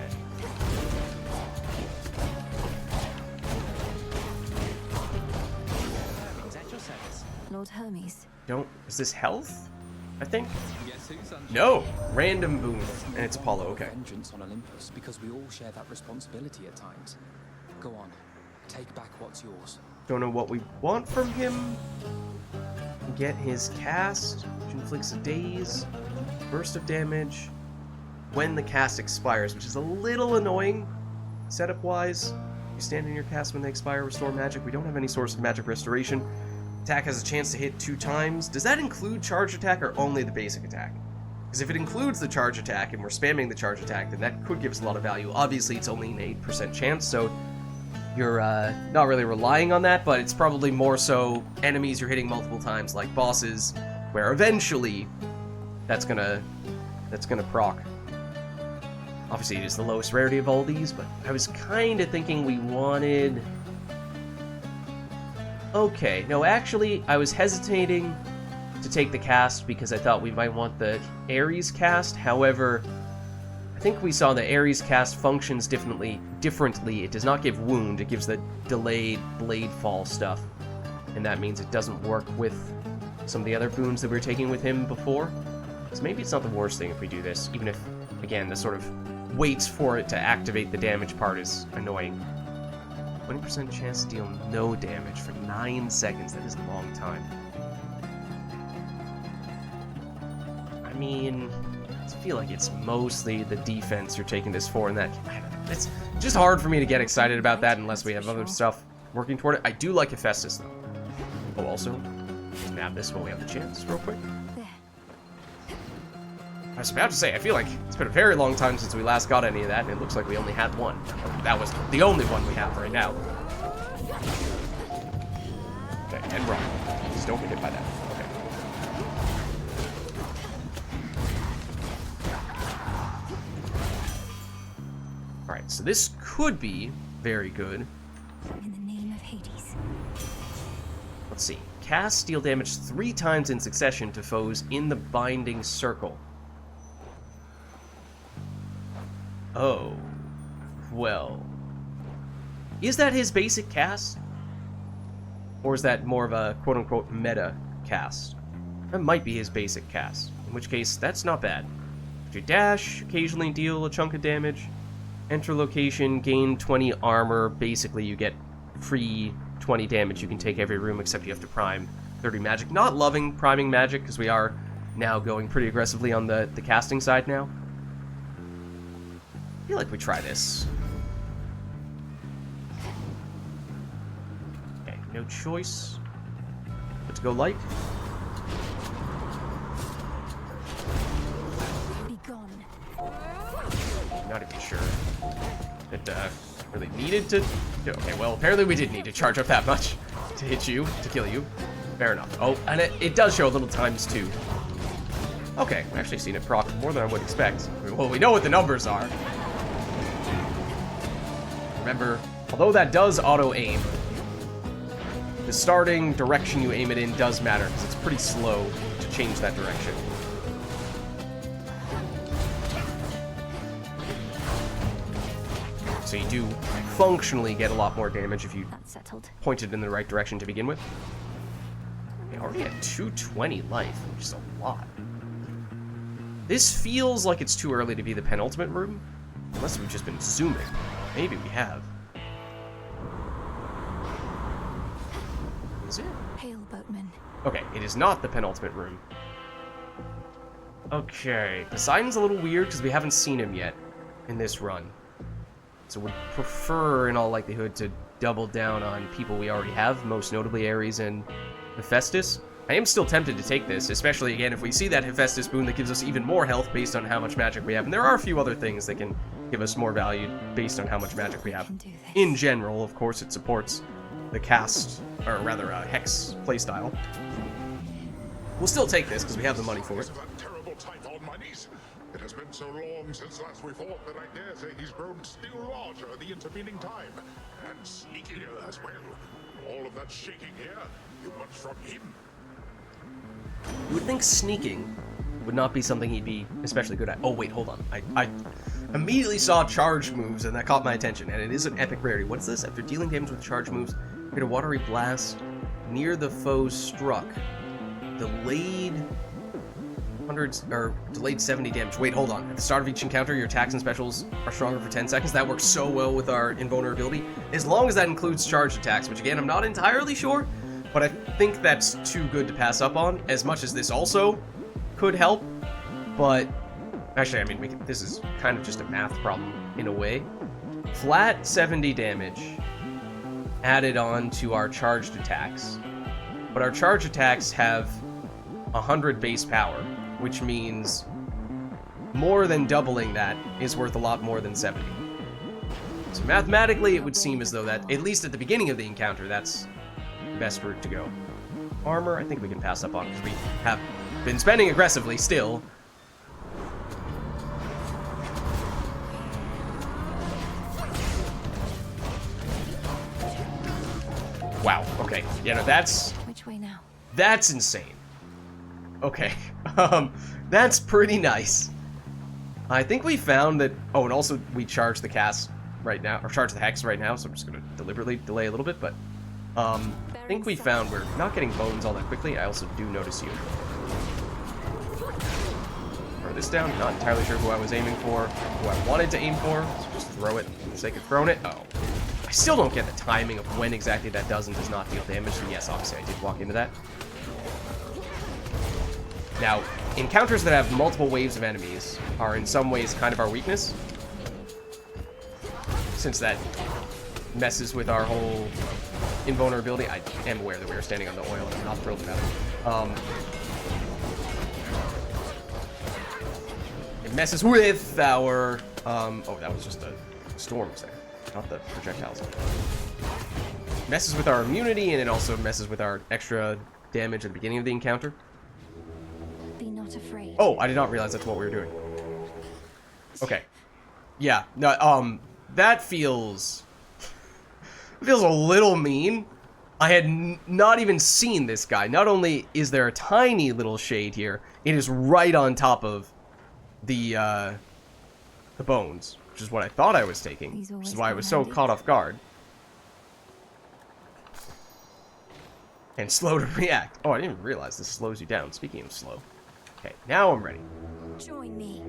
Lord Hermes. Is this health? I think? No! Random boon. And it's Apollo, okay. Vengeance on Olympus, because we all share that responsibility at times. Go on, take back what's yours. Don't know what we want from him. Get his cast, which inflicts a daze, burst of damage when the cast expires, which is a little annoying setup-wise. You stand in your cast when they expire, restore magic. We don't have any source of magic restoration. Attack has a chance to hit 2 times. Does that include charge attack or only the basic attack? Because if it includes the charge attack and we're spamming the charge attack, then that could give us a lot of value. Obviously, it's only an 8% chance, so you're not really relying on that, but it's probably more so enemies you're hitting multiple times, like bosses, where eventually that's gonna proc. Obviously, it is the lowest rarity of all these, but I was kind of thinking we wanted... Okay, no, actually, I was hesitating to take the cast because I thought we might want the Ares cast. However, I think we saw the Ares cast functions differently. It does not give wound, it gives the delayed blade fall stuff. And that means it doesn't work with some of the other boons that we were taking with him before. So maybe it's not the worst thing if we do this, even if, again, the sort of waits for it to activate the damage part is annoying. 20% chance to deal no damage for 9 seconds. That is a long time. I mean, I feel like it's mostly the defense you're taking this for, and that it's just hard for me to get excited about that unless we have other stuff working toward it. I do like Hephaestus, though. Oh, also, let's map this while we have the chance, real quick. I was about to say, I feel like it's been a very long time since we last got any of that, and it looks like we only had one. That was the only one we have right now. Okay, and run. Just don't get hit by that. Okay. Alright, so this could be very good. In the name of Hades. Let's see. Cast deal damage 3 times in succession to foes in the binding circle. Oh, well, is that his basic cast? Or is that more of a quote-unquote meta cast? That might be his basic cast, in which case, that's not bad. If you dash, occasionally deal a chunk of damage, enter location, gain 20 armor, basically you get free 20 damage. You can take every room except you have to prime 30 magic. Not loving priming magic, because we are now going pretty aggressively on the casting side now. I feel like we try this. no choice but to go light. Be gone. Not even sure that really needed to. Okay, well, apparently we did need to charge up that much to hit you, to kill you. Fair enough. Oh, and it does show a little ×2. Okay, I've actually seen it proc more than I would expect. Well, we know what the numbers are. Remember, although that does auto-aim, the starting direction you aim it in does matter, because it's pretty slow to change that direction. So you do functionally get a lot more damage if you point it in the right direction to begin with. We already at 220 life, which is a lot. This feels like it's too early to be the penultimate room, unless we've just been zooming. Maybe we have. Is it? Hail, boatman. Okay, it is not the penultimate room. Okay, Poseidon's a little weird because we haven't seen him yet in this run. So would prefer, in all likelihood, to double down on people we already have, most notably Ares and Hephaestus. I am still tempted to take this, especially, again, if we see that Hephaestus boon that gives us even more health based on how much magic we have. And there are a few other things that can give us more value based on how much magic we have. In general, of course, it supports the cast, or rather, Hex playstyle. We'll still take this, because we have the money for it. It has been so long since last we fought that I dare say he's grown still larger the intervening time. And sneakier as well. All of that shaking here, you want from him. You would think sneaking would not be something he'd be especially good at. Oh, wait, hold on. I immediately saw charge moves, and that caught my attention, and it is an epic rarity. What's this? After dealing damage with charge moves, hit a watery blast near the foe struck. Delayed delayed 70 damage. Wait, hold on. At the start of each encounter, your attacks and specials are stronger for 10 seconds. That works so well with our invulnerability. As long as that includes charged attacks, which again, I'm not entirely sure, but I think that's too good to pass up on, as much as this also could help. But actually, I mean, this is kind of just a math problem in a way. Flat 70 damage added on to our charged attacks, but our charged attacks have 100 base power, which means more than doubling that is worth a lot more than 70. So mathematically, it would seem as though that, at least at the beginning of the encounter, that's the best route to go. Armor, I think we can pass up on, because we have been spending aggressively still. Wow, okay. Yeah, no, that's... Which way now? That's insane. Okay, that's pretty nice. I think we found that... Oh, and also we charge the cast right now, or charge the hex right now, so I'm just going to deliberately delay a little bit, but... I think we found we're not getting bones all that quickly. I also do notice you. Throw this down. Not entirely sure who I was aiming for, who I wanted to aim for, so just throw it for the sake of throwing it. Oh. I still don't get the timing of when exactly that does and does not deal damage, so yes, obviously I did walk into that. Now, encounters that have multiple waves of enemies are in some ways kind of our weakness, since that messes with our whole invulnerability. I am aware that we are standing on the oil, and I'm not thrilled about it. It messes with our... oh, that was just the storms there, not the projectiles. Messes with our immunity, and it also messes with our extra damage at the beginning of the encounter. Be not afraid. Oh, I did not realize that's what we were doing. Okay. Yeah, no, that feels a little mean. I had not even seen this guy. Not only is there a tiny little shade here, it is right on top of the bones, which is what I thought I was taking, which is why I was so caught off guard. And slow to react. Oh, I didn't even realize this slows you down. Speaking of slow. Okay, now I'm ready. Join me.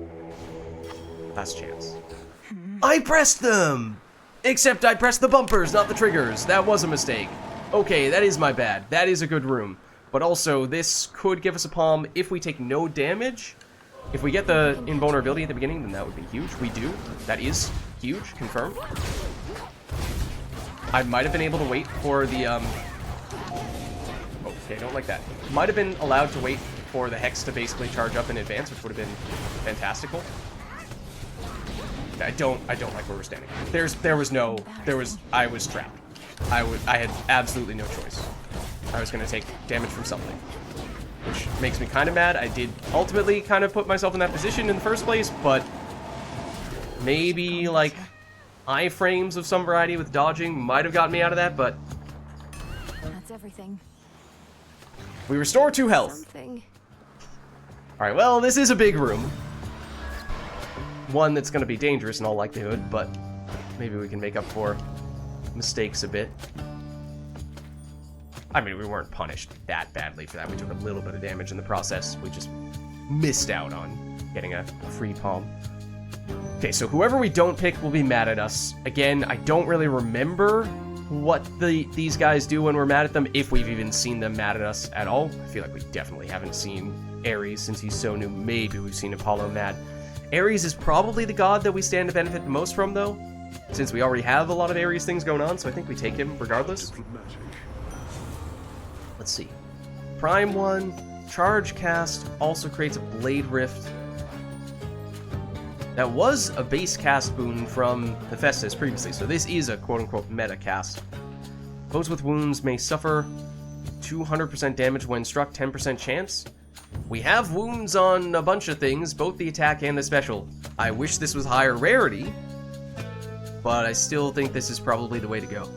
Last chance. I pressed them! Except I pressed the bumpers, not the triggers. That was a mistake. Okay, that is my bad. That is a good room. But also, this could give us a palm if we take no damage. If we get the invulnerability at the beginning, then that would be huge. We do. That is huge. Confirmed. I might have been able to wait for the Okay, don't like that. Might have been allowed to wait for the Hex to basically charge up in advance, which would have been fantastical. I don't like where we're standing. I was trapped. I had absolutely no choice. I was gonna take damage from something, which makes me kind of mad. I did ultimately kind of put myself in that position in the first place, but maybe like iframes of some variety with dodging might have gotten me out of that, but That's everything. we restore 2 health. Something. Alright, well, this is a big room. One that's going to be dangerous in all likelihood, but maybe we can make up for mistakes a bit. I mean, we weren't punished that badly for that. We took a little bit of damage in the process. We just missed out on getting a free palm. Okay, so whoever we don't pick will be mad at us. Again, I don't really remember what these guys do when we're mad at them, if we've even seen them mad at us at all. I feel like we definitely haven't seen Ares since he's so new. Maybe we've seen Apollo mad. Ares is probably the god that we stand to benefit the most from, though, since we already have a lot of Ares things going on, so I think we take him regardless. Let's see. Prime 1, Charge Cast also creates a Blade Rift. That was a base cast boon from Hephaestus previously, so this is a quote-unquote meta cast. Foes with wounds may suffer 200% damage when struck, 10% chance. We have wounds on a bunch of things, both the attack and the special. I wish this was higher rarity, but I still think this is probably the way to go.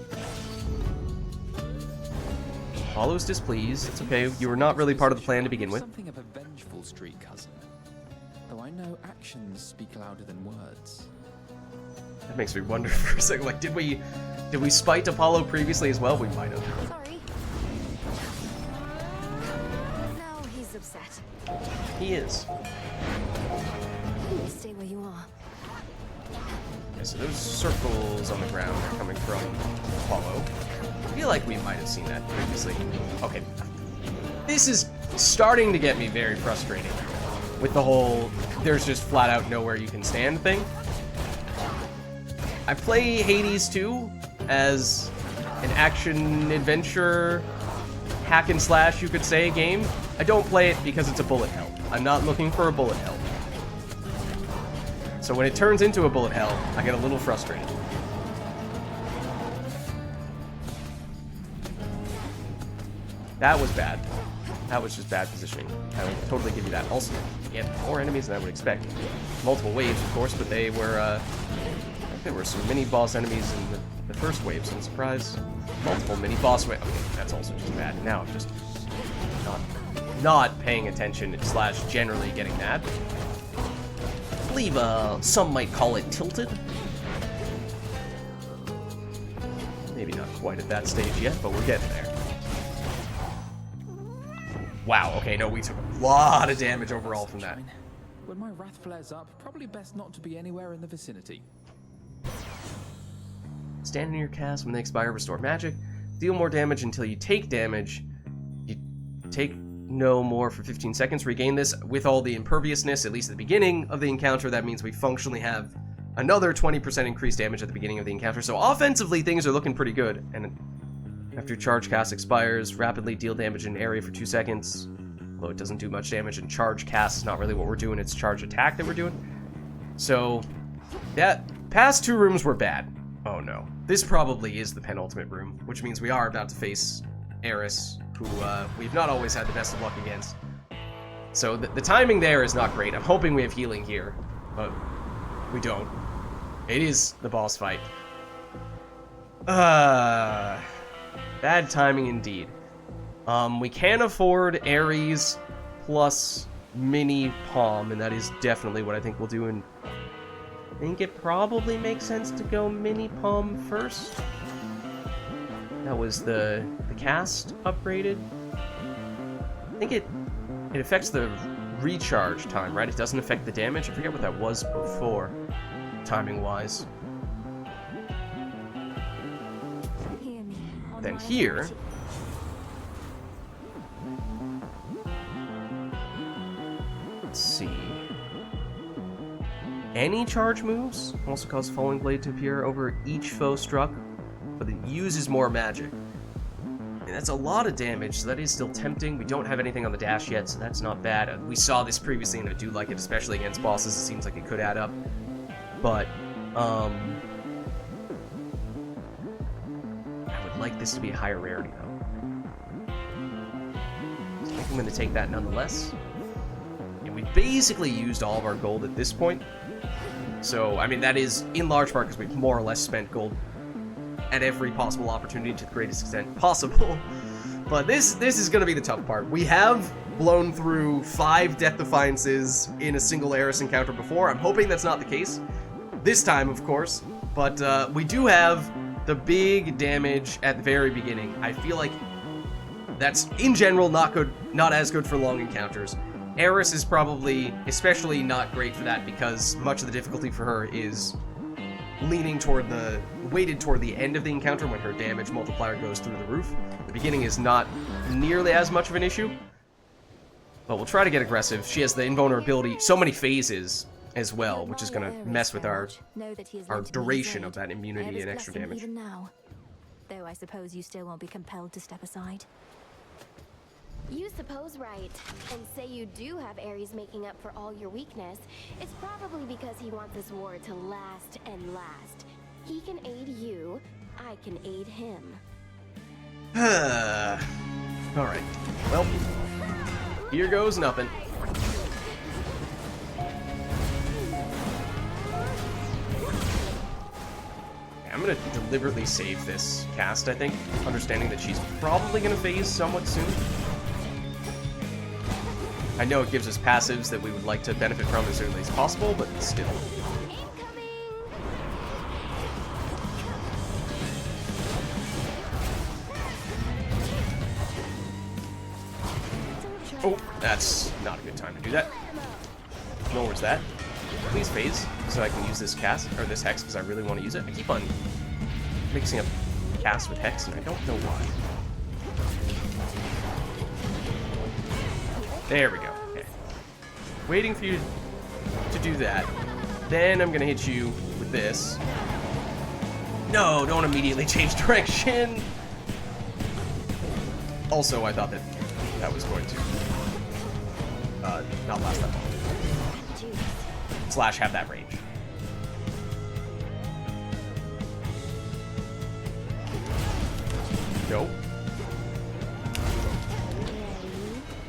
Apollo's displeased. It's okay, you were not really part of the plan to begin with. Something of a vengeful street, cousin. Though I know actions speak louder than words. That makes me wonder for a second, like, did we spite Apollo previously as well? We might have. Sorry. Now he's upset. He is. Stay where you are. Okay, so those circles on the ground are coming from Apollo. I feel like we might have seen that previously. Okay. This is starting to get me very frustrated with the whole there's just flat out nowhere you can stand thing. I play Hades 2 as an action adventure hack and slash, you could say, game. I don't play it because it's a bullet hell. I'm not looking for a bullet hell. So when it turns into a bullet hell, I get a little frustrated. That was bad. That was just bad positioning. I will totally give you that. Also, you get more enemies than I would expect. Multiple waves, of course, but there were some mini-boss enemies in the first wave, so I'm surprised. Multiple mini-boss waves. Okay, that's also just bad. Now I'm just not paying attention / generally getting mad. I believe some might call it tilted. Maybe not quite at that stage yet, but we're getting there. Wow, okay, no, we took a lot of damage overall from that. When my wrath flares up, probably best not to be anywhere in the vicinity. Stand in your cast when they expire, restore magic. Deal more damage until you take damage. You take no more for 15 seconds. Regain this with all the imperviousness, at least at the beginning of the encounter. That means we functionally have another 20% increased damage at the beginning of the encounter. So offensively, things are looking pretty good. And after charge cast expires, rapidly deal damage in area for 2 seconds. Although it doesn't do much damage, and charge cast is not really what we're doing, it's charge attack that we're doing. So, that past 2 rooms were bad. Oh no. This probably is the penultimate room, which means we are about to face Eris, who we've not always had the best of luck against. So the timing there is not great. I'm hoping we have healing here, but we don't. It is the boss fight. Bad timing indeed. We can afford Ares plus mini palm, and that is definitely what I think we'll do. And I think it probably makes sense to go mini palm first. That was the cast upgraded. I think it affects the recharge time, right? It doesn't affect the damage. I forget what that was before, timing wise. Then here, let's see. Any charge moves also cause Falling Blade to appear over each foe struck, but it uses more magic. And that's a lot of damage, so that is still tempting. We don't have anything on the dash yet, so that's not bad. We saw this previously, and I do like it, especially against bosses. It seems like it could add up. But, I would like this to be a higher rarity, though. So I think I'm going to take that nonetheless. And we basically used all of our gold at this point. So, I mean, that is in large part because we've more or less spent gold at every possible opportunity to the greatest extent possible. But this is going to be the tough part. We have blown through 5 Death Defiances in a single Eris encounter before. I'm hoping that's not the case this time, of course. But we do have the big damage at the very beginning. I feel like that's, in general, not good, not as good for long encounters. Eris is probably especially not great for that because much of the difficulty for her is weighted toward the end of the encounter when her damage multiplier goes through the roof. The beginning is not nearly as much of an issue, but we'll try to get aggressive. She has the invulnerability, so many phases as well, which is going to mess with our duration of that immunity and extra damage. Even now. Though I suppose you still won't be compelled to step aside. You suppose right, and say you do have Ares making up for all your weakness. It's probably because he wants this war to last and last. He can aid you, I can aid him. Alright, well, here goes nothing. I'm gonna deliberately save this cast, I think, understanding that she's probably gonna phase somewhat soon. I know it gives us passives that we would like to benefit from as early as possible, but still. Oh, that's not a good time to do that. Nor was that. Please phase, so I can use this cast, or this hex, because I really want to use it. I keep on mixing up cast with hex, and I don't know why. There we go. Okay. Waiting for you to do that. Then I'm gonna hit you with this. No, don't immediately change direction. Also, I thought that was going to not last that long. Slash have that range. Nope.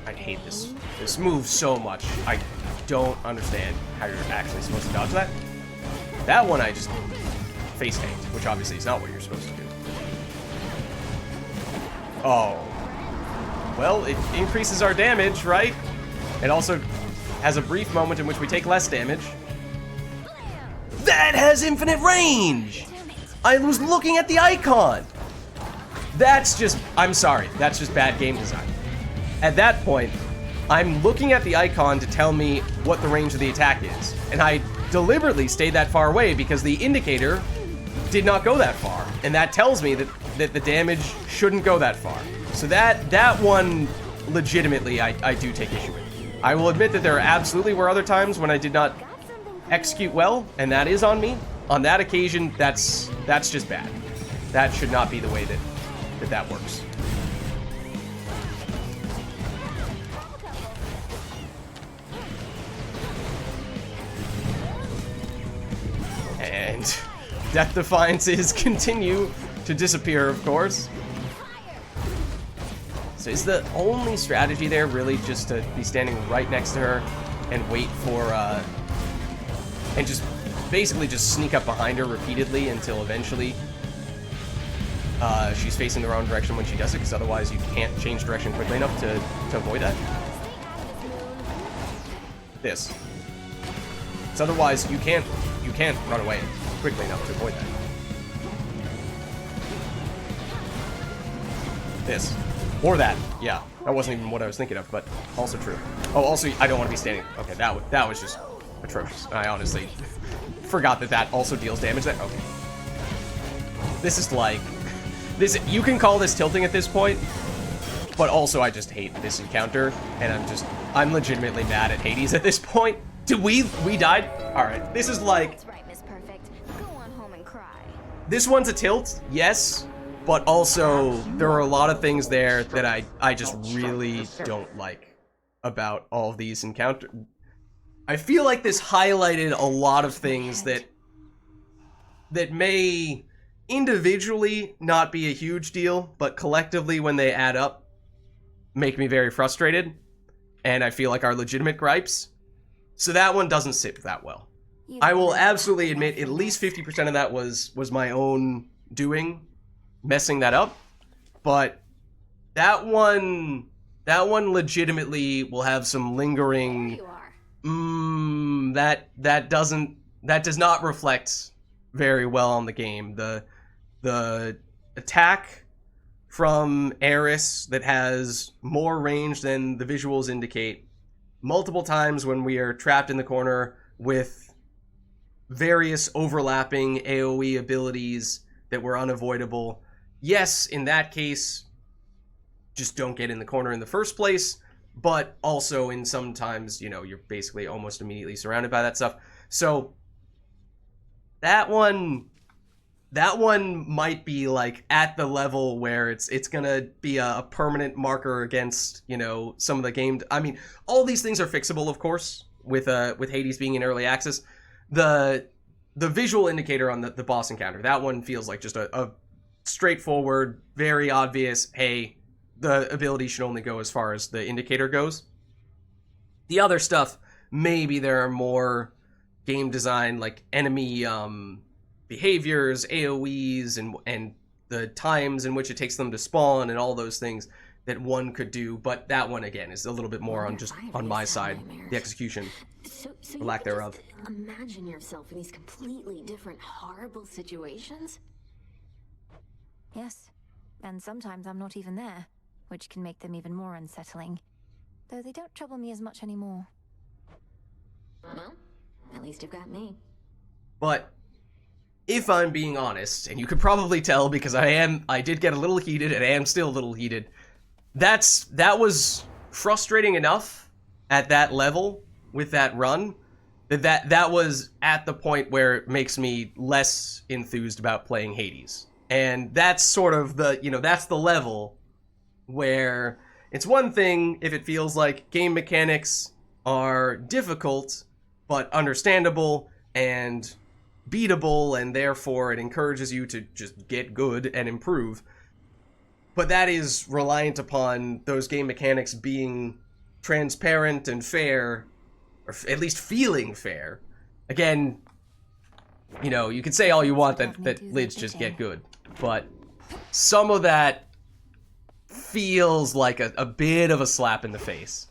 I hate this. This moves so much. I don't understand how you're actually supposed to dodge that. That one I just face tanked, which obviously is not what you're supposed to do. Oh. Well, it increases our damage, right? It also has a brief moment in which we take less damage. That has infinite range! I was looking at the icon! That's just... I'm sorry. That's just bad game design. At that point, I'm looking at the icon to tell me what the range of the attack is. And I deliberately stayed that far away because the indicator did not go that far. And that tells me that the damage shouldn't go that far. So that one, legitimately, I do take issue with. I will admit that there absolutely were other times when I did not execute well, and that is on me. On that occasion, that's just bad. That should not be the way that works. And Death Defiances continue to disappear, of course. So is the only strategy there really just to be standing right next to her and wait for, and just basically just sneak up behind her repeatedly until eventually she's facing the wrong direction when she does it, because otherwise you can't change direction quickly enough to avoid that? This. So otherwise you can't run away quickly enough to avoid that. This. Or that. Yeah. That wasn't even what I was thinking of, but also true. Oh, also, I don't want to be standing. Okay, that was just atrocious. I honestly forgot that also deals damage there. Okay. This is like... this. You can call this tilting at this point, but also I just hate this encounter, and I'm legitimately mad at Hades at this point. Did we died? Alright, this is like... That's right, Miss Perfect. Go on home and cry. This one's a tilt, yes, but also there are a lot of things there that I just really don't like about all of these encounters. I feel like this highlighted a lot of things that may individually not be a huge deal, but collectively when they add up make me very frustrated, and I feel like are legitimate gripes. So that one doesn't sit that well. I will absolutely admit at least 50% of that was my own doing, messing that up. But that one legitimately will have some lingering that does not reflect very well on the game. The attack from Eris that has more range than the visuals indicate multiple times when we are trapped in the corner with various overlapping AoE abilities that were unavoidable. Yes, in that case, just don't get in the corner in the first place, but also in sometimes, you know, you're basically almost immediately surrounded by that stuff. So that one might be like at the level where it's gonna be a permanent marker against, you know, some of the game. I mean, all these things are fixable, of course, with Hades being in early access. The visual indicator on the boss encounter, that one feels like just a straightforward, very obvious, hey, the ability should only go as far as the indicator goes. The other stuff, maybe there are more game design, like enemy behaviors, AoEs, and the times in which it takes them to spawn and all those things that one could do, but that one again is a little bit more on just on my side, the execution, So or lack thereof. Just imagine yourself in these completely different, horrible situations? Yes, and sometimes I'm not even there, which can make them even more unsettling. Though they don't trouble me as much anymore. Well, at least you've got me. But if I'm being honest, and you could probably tell because I did get a little heated and I am still a little heated, that was frustrating enough at that level with that run that was at the point where it makes me less enthused about playing Hades. And that's sort of the, you know, that's the level where it's one thing if it feels like game mechanics are difficult but understandable and beatable, and therefore it encourages you to just get good and improve. But that is reliant upon those game mechanics being transparent and fair, or at least feeling fair. Again, you know, you can say all you want that lids just get good, but some of that feels like a bit of a slap in the face.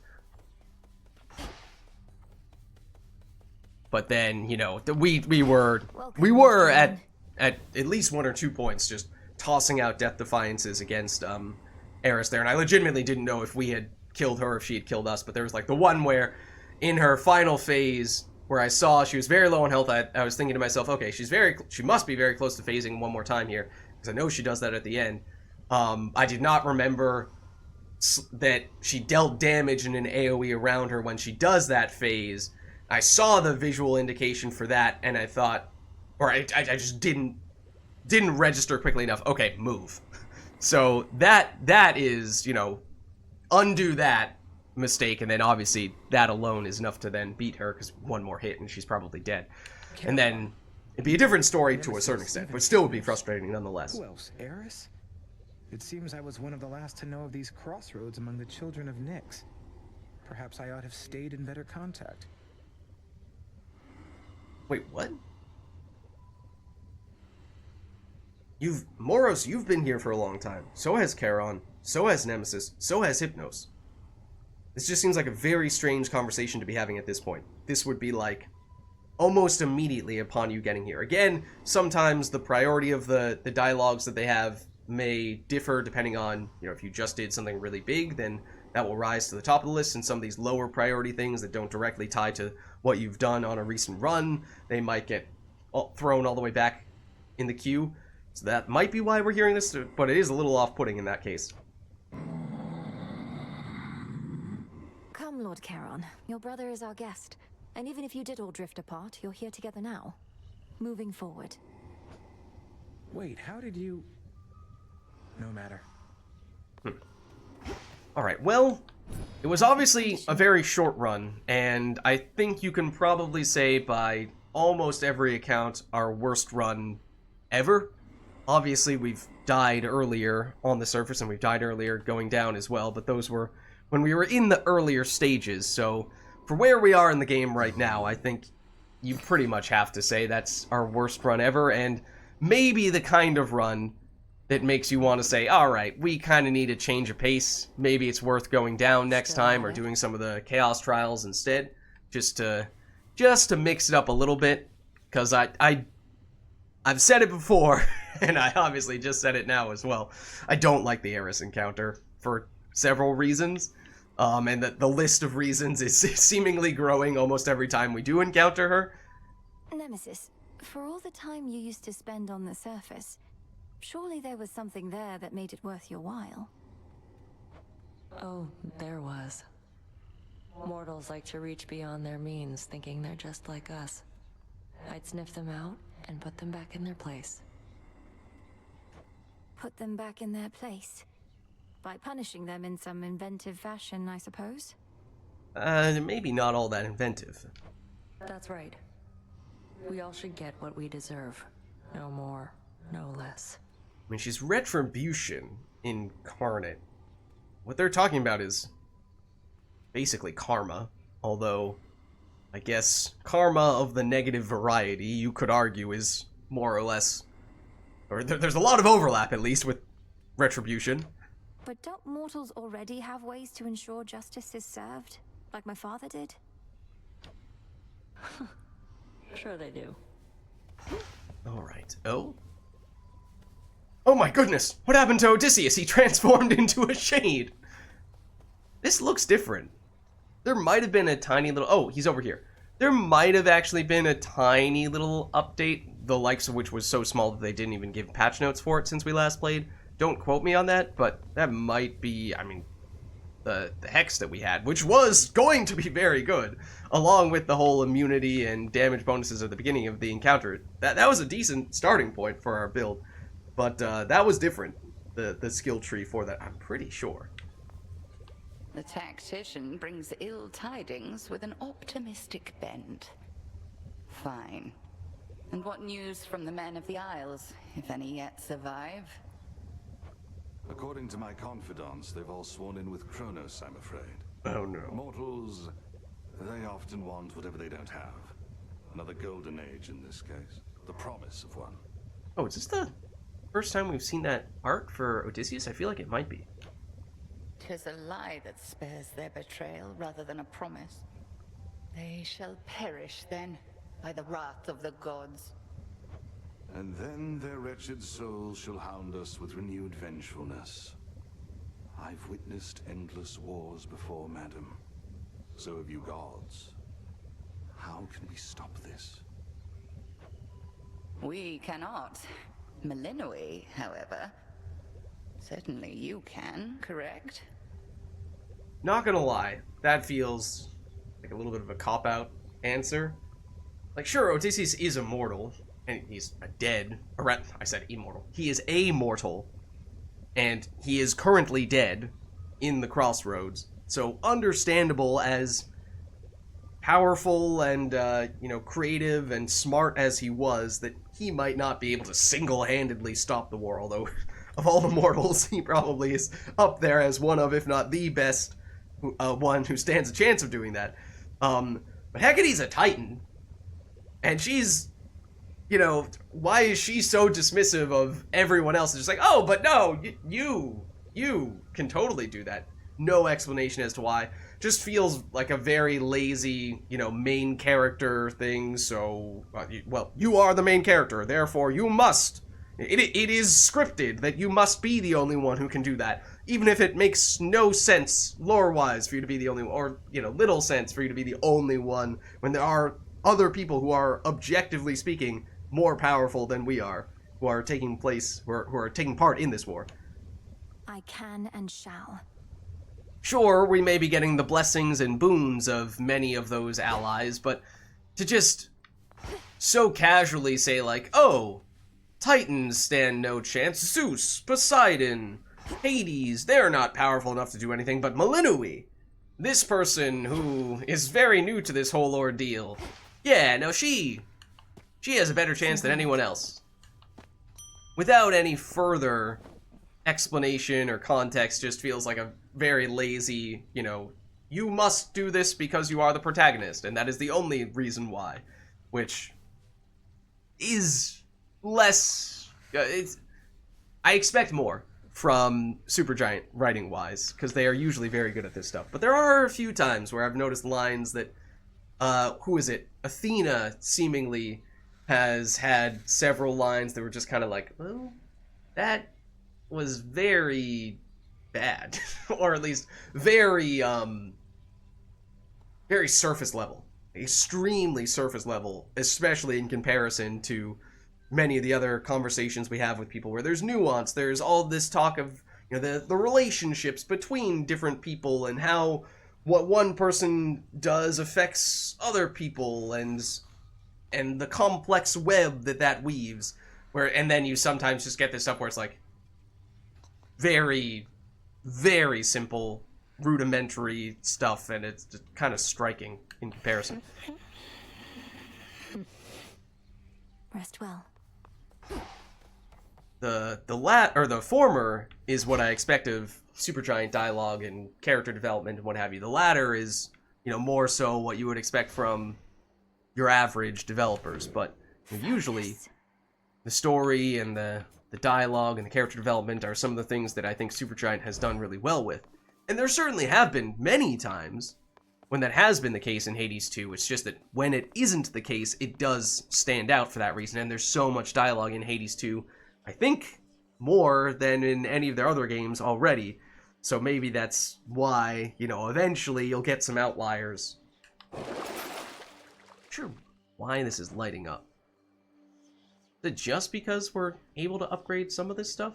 But then, you know, we were at least 1 or 2 points just tossing out death defiances against Eris there, and I legitimately didn't know if we had killed her or if she had killed us. But there was like the one where in her final phase where I saw she was very low on health, I was thinking to myself, okay, she must be very close to phasing one more time here, because I know she does that at the end. I did not remember that she dealt damage in an AoE around her when she does that phase. I saw the visual indication for that, and I thought, or I just didn't register quickly enough. Okay, move. So that is, you know, undo that mistake, and then obviously that alone is enough to then beat her, because one more hit and she's probably dead. And then it'd be a different story to a certain extent, but still would be frustrating nonetheless. Who else? Eris? It seems I was one of the last to know of these crossroads among the children of Nyx. Perhaps I ought to have stayed in better contact. Wait, what? Moros, you've been here for a long time. So has Charon. So has Nemesis. So has Hypnos. This just seems like a very strange conversation to be having at this point. This would be like almost immediately upon you getting here. Again, sometimes the priority of the dialogues that they have may differ depending on, you know, if you just did something really big, then that will rise to the top of the list, and some of these lower priority things that don't directly tie to what you've done on a recent run, they might get thrown all the way back in the queue. So that might be why we're hearing this, but it is a little off-putting in that case. Come, Lord Charon. Your brother is our guest. And even if you did all drift apart, you're here together now. Moving forward. Wait, how did you... no matter. Alright, well, it was obviously a very short run, and I think you can probably say by almost every account our worst run ever. Obviously, we've died earlier on the surface, and we've died earlier going down as well, but those were when we were in the earlier stages, so for where we are in the game right now, I think you pretty much have to say that's our worst run ever, and maybe the kind of run that makes you want to say, alright, we kind of need a change of pace. Maybe it's worth going down next time or doing some of the Chaos Trials instead. Just to mix it up a little bit. Because I've said it before, and I obviously just said it now as well. I don't like the Eris encounter for several reasons. And the list of reasons is seemingly growing almost every time we do encounter her. Nemesis, for all the time you used to spend on the surface, surely there was something there that made it worth your while. Oh, there was. Mortals like to reach beyond their means, thinking they're just like us. I'd sniff them out and put them back in their place. Put them back in their place? By punishing them in some inventive fashion, I suppose? Maybe not all that inventive. That's right. We all should get what we deserve. No more, no less. I mean, she's retribution incarnate. What they're talking about is basically karma, although I guess karma of the negative variety, you could argue, is more or less, or there's a lot of overlap at least with retribution. But don't mortals already have ways to ensure justice is served, like my father did? Sure they do. Alright, oh my goodness! What happened to Odysseus? He transformed into a shade! This looks different. There might have been a tiny little... Oh, he's over here. There might have actually been a tiny little update, the likes of which was so small that they didn't even give patch notes for it since we last played. Don't quote me on that, but that might be, I mean, the hex that we had, which was going to be very good, along with the whole immunity and damage bonuses at the beginning of the encounter. That was a decent starting point for our build. But that was different, the skill tree for that, I'm pretty sure. The tactician brings ill tidings with an optimistic bent. Fine. And what news from the men of the Isles, if any yet survive? According to my confidants, they've all sworn in with Kronos, I'm afraid. Oh no. Mortals, they often want whatever they don't have. Another golden age in this case. The promise of one. Oh, is this the first time we've seen that art for Odysseus? I feel like it might be. 'Tis a lie that spares their betrayal rather than a promise. They shall perish then by the wrath of the gods. And then their wretched souls shall hound us with renewed vengefulness. I've witnessed endless wars before, madam. So have you gods. How can we stop this? We cannot. Melinoi, however. Certainly you can, correct? Not gonna lie, that feels like a little bit of a cop-out answer. Like, sure, Odysseus is immortal, and he's dead. Or, I said immortal. He is a mortal, and he is currently dead in the Crossroads. So, understandable as powerful and, creative and smart as he was, that he might not be able to single-handedly stop the war, although of all the mortals, he probably is up there as one of, if not the best, one who stands a chance of doing that. But Hecate's a Titan, and she's, why is she so dismissive of everyone else? It's just like, oh, but no, you can totally do that. No explanation as to why. Just feels like a very lazy, main character thing, so, well, you are the main character, therefore you must. It is scripted that you must be the only one who can do that, even if it makes no sense lore-wise for you to be the only one, or, little sense for you to be the only one, when there are other people who are, objectively speaking, more powerful than we are, who are taking part in this war. I can and shall. Sure, we may be getting the blessings and boons of many of those allies, but to just so casually say, like, oh, Titans stand no chance. Zeus, Poseidon, Hades, they're not powerful enough to do anything, but Melinui, this person who is very new to this whole ordeal, yeah, no, she has a better chance than anyone else. Without any further explanation or context, just feels like a very lazy, you know, you must do this because you are the protagonist, and that is the only reason why. Which is less... I expect more from Supergiant writing-wise, because they are usually very good at this stuff. But there are a few times where I've noticed lines that... who is it? Athena, seemingly, has had several lines that were just kind of like, well, that was very bad. Or at least very, very surface level. Extremely surface level, especially in comparison to many of the other conversations we have with people where there's nuance, there's all this talk of, you know, the relationships between different people and how what one person does affects other people and the complex web that weaves, and then you sometimes just get this stuff where it's like very, very simple, rudimentary stuff, and it's just kind of striking in comparison. Rest well. The former is what I expect of Supergiant dialogue and character development and what have you. The latter is, you know, more so what you would expect from your average developers, but usually the story and the dialogue and the character development are some of the things that I think Supergiant has done really well with. And there certainly have been many times when that has been the case in Hades 2. It's just that when it isn't the case, it does stand out for that reason, and there's so much dialogue in Hades 2, I think more than in any of their other games already. So maybe that's why, you know, eventually you'll get some outliers. Sure, why this is lighting up. Is it just because we're able to upgrade some of this stuff?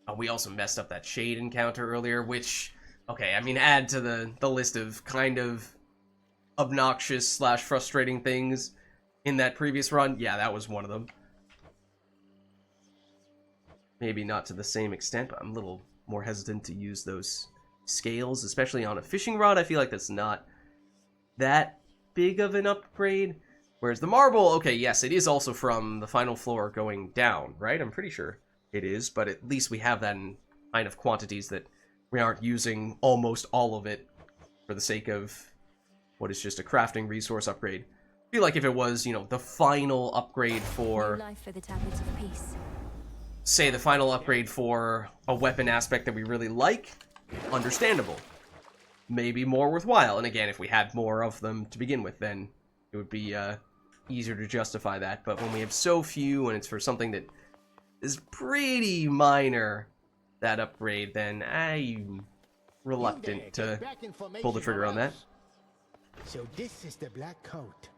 Oh, we also messed up that shade encounter earlier, which, okay, I mean, add to the list of kind of obnoxious / frustrating things in that previous run. Yeah, that was one of them. Maybe not to the same extent, but I'm a little more hesitant to use those scales, especially on a fishing rod. I feel like that's not that big of an upgrade. Whereas the marble, okay, yes, it is also from the final floor going down, right? I'm pretty sure it is, but at least we have that in kind of quantities that we aren't using almost all of it for the sake of what is just a crafting resource upgrade. I feel like if it was, you know, the final upgrade for... Life for the tablets of peace. Say the final upgrade for a weapon aspect that we really like, understandable. Maybe more worthwhile. And again, if we had more of them to begin with, then it would be easier to justify that. But when we have so few and it's for something that is pretty minor, that upgrade, then I'm reluctant to pull the trigger on that. So this is the Black Coat,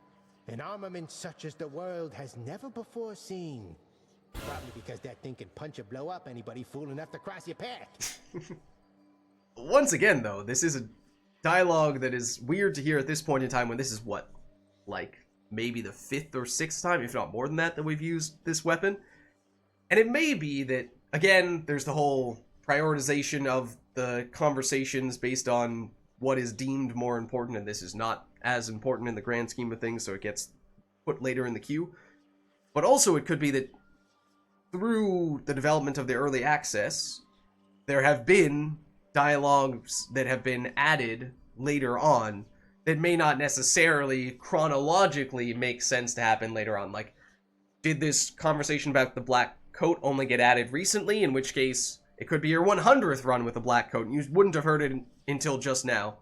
an armament such as the world has never before seen. Probably because that thing can punch or blow up anybody fool enough to cross your path. Once again, though, this is a dialogue that is weird to hear at this point in time when this is what, like, maybe the 5th or 6th time, if not more than that we've used this weapon. And it may be that, again, there's the whole prioritization of the conversations based on what is deemed more important, and this is not as important in the grand scheme of things, so it gets put later in the queue. But also it could be that through the development of the early access, there have been dialogues that have been added later on that may not necessarily chronologically make sense to happen later on. Like, did this conversation about the Black Coat only get added recently, in which case it could be your 100th run with the Black Coat, and you wouldn't have heard it until just now.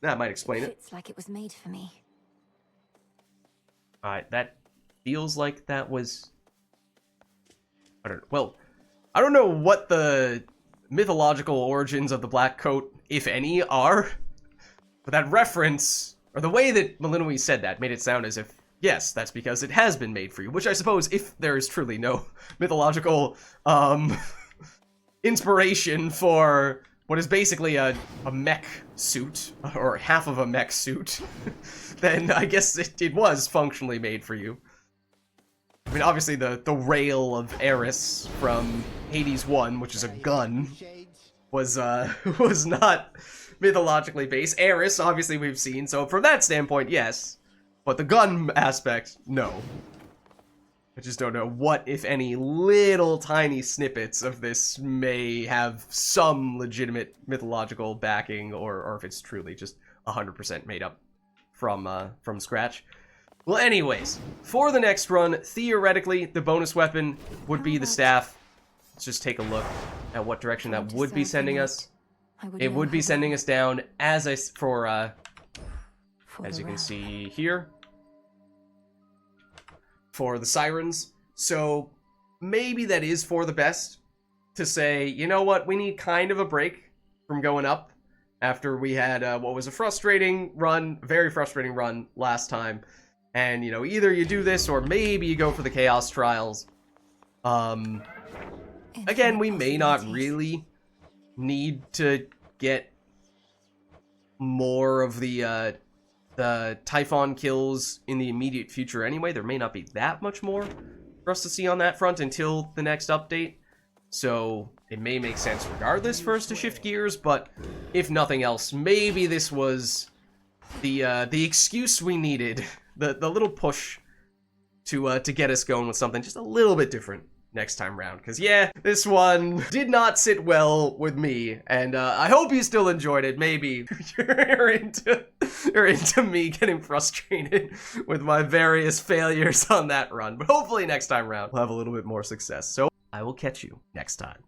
That might explain it. It's like it was made for me. Alright, that feels like that was... I don't know what the mythological origins of the Black Coat, if any, are, but that reference, or the way that Melinui said that, made it sound as if, yes, that's because it has been made for you, which I suppose, if there is truly no mythological, inspiration for what is basically a mech suit, or half of a mech suit, then I guess it was functionally made for you. I mean, obviously the rail of Eris from Hades 1, which is a gun, was not mythologically based. Eris, obviously we've seen, so from that standpoint, yes. But the gun aspect, no. I just don't know what, if any, little tiny snippets of this may have some legitimate mythological backing, or if it's truly just 100% made up from scratch. Well, anyways, for the next run, theoretically, the bonus weapon would be the staff. Let's just take a look at what direction that would be sending us. It would be sending us down as as you can see here, for the sirens. So maybe that is for the best to say, you know what, we need kind of a break from going up after we had what was a frustrating run, very frustrating run last time. And, you know, either you do this or maybe you go for the Chaos Trials. Again, we may not really need to get more of the Typhon kills in the immediate future anyway. There may not be that much more for us to see on that front until the next update. So it may make sense regardless for us to shift gears, but if nothing else, maybe this was the excuse we needed. The little push to get us going with something just a little bit different next time round. Because yeah, this one did not sit well with me, and I hope you still enjoyed it. Maybe you're into me getting frustrated with my various failures on that run, but hopefully next time round we'll have a little bit more success. So I will catch you next time.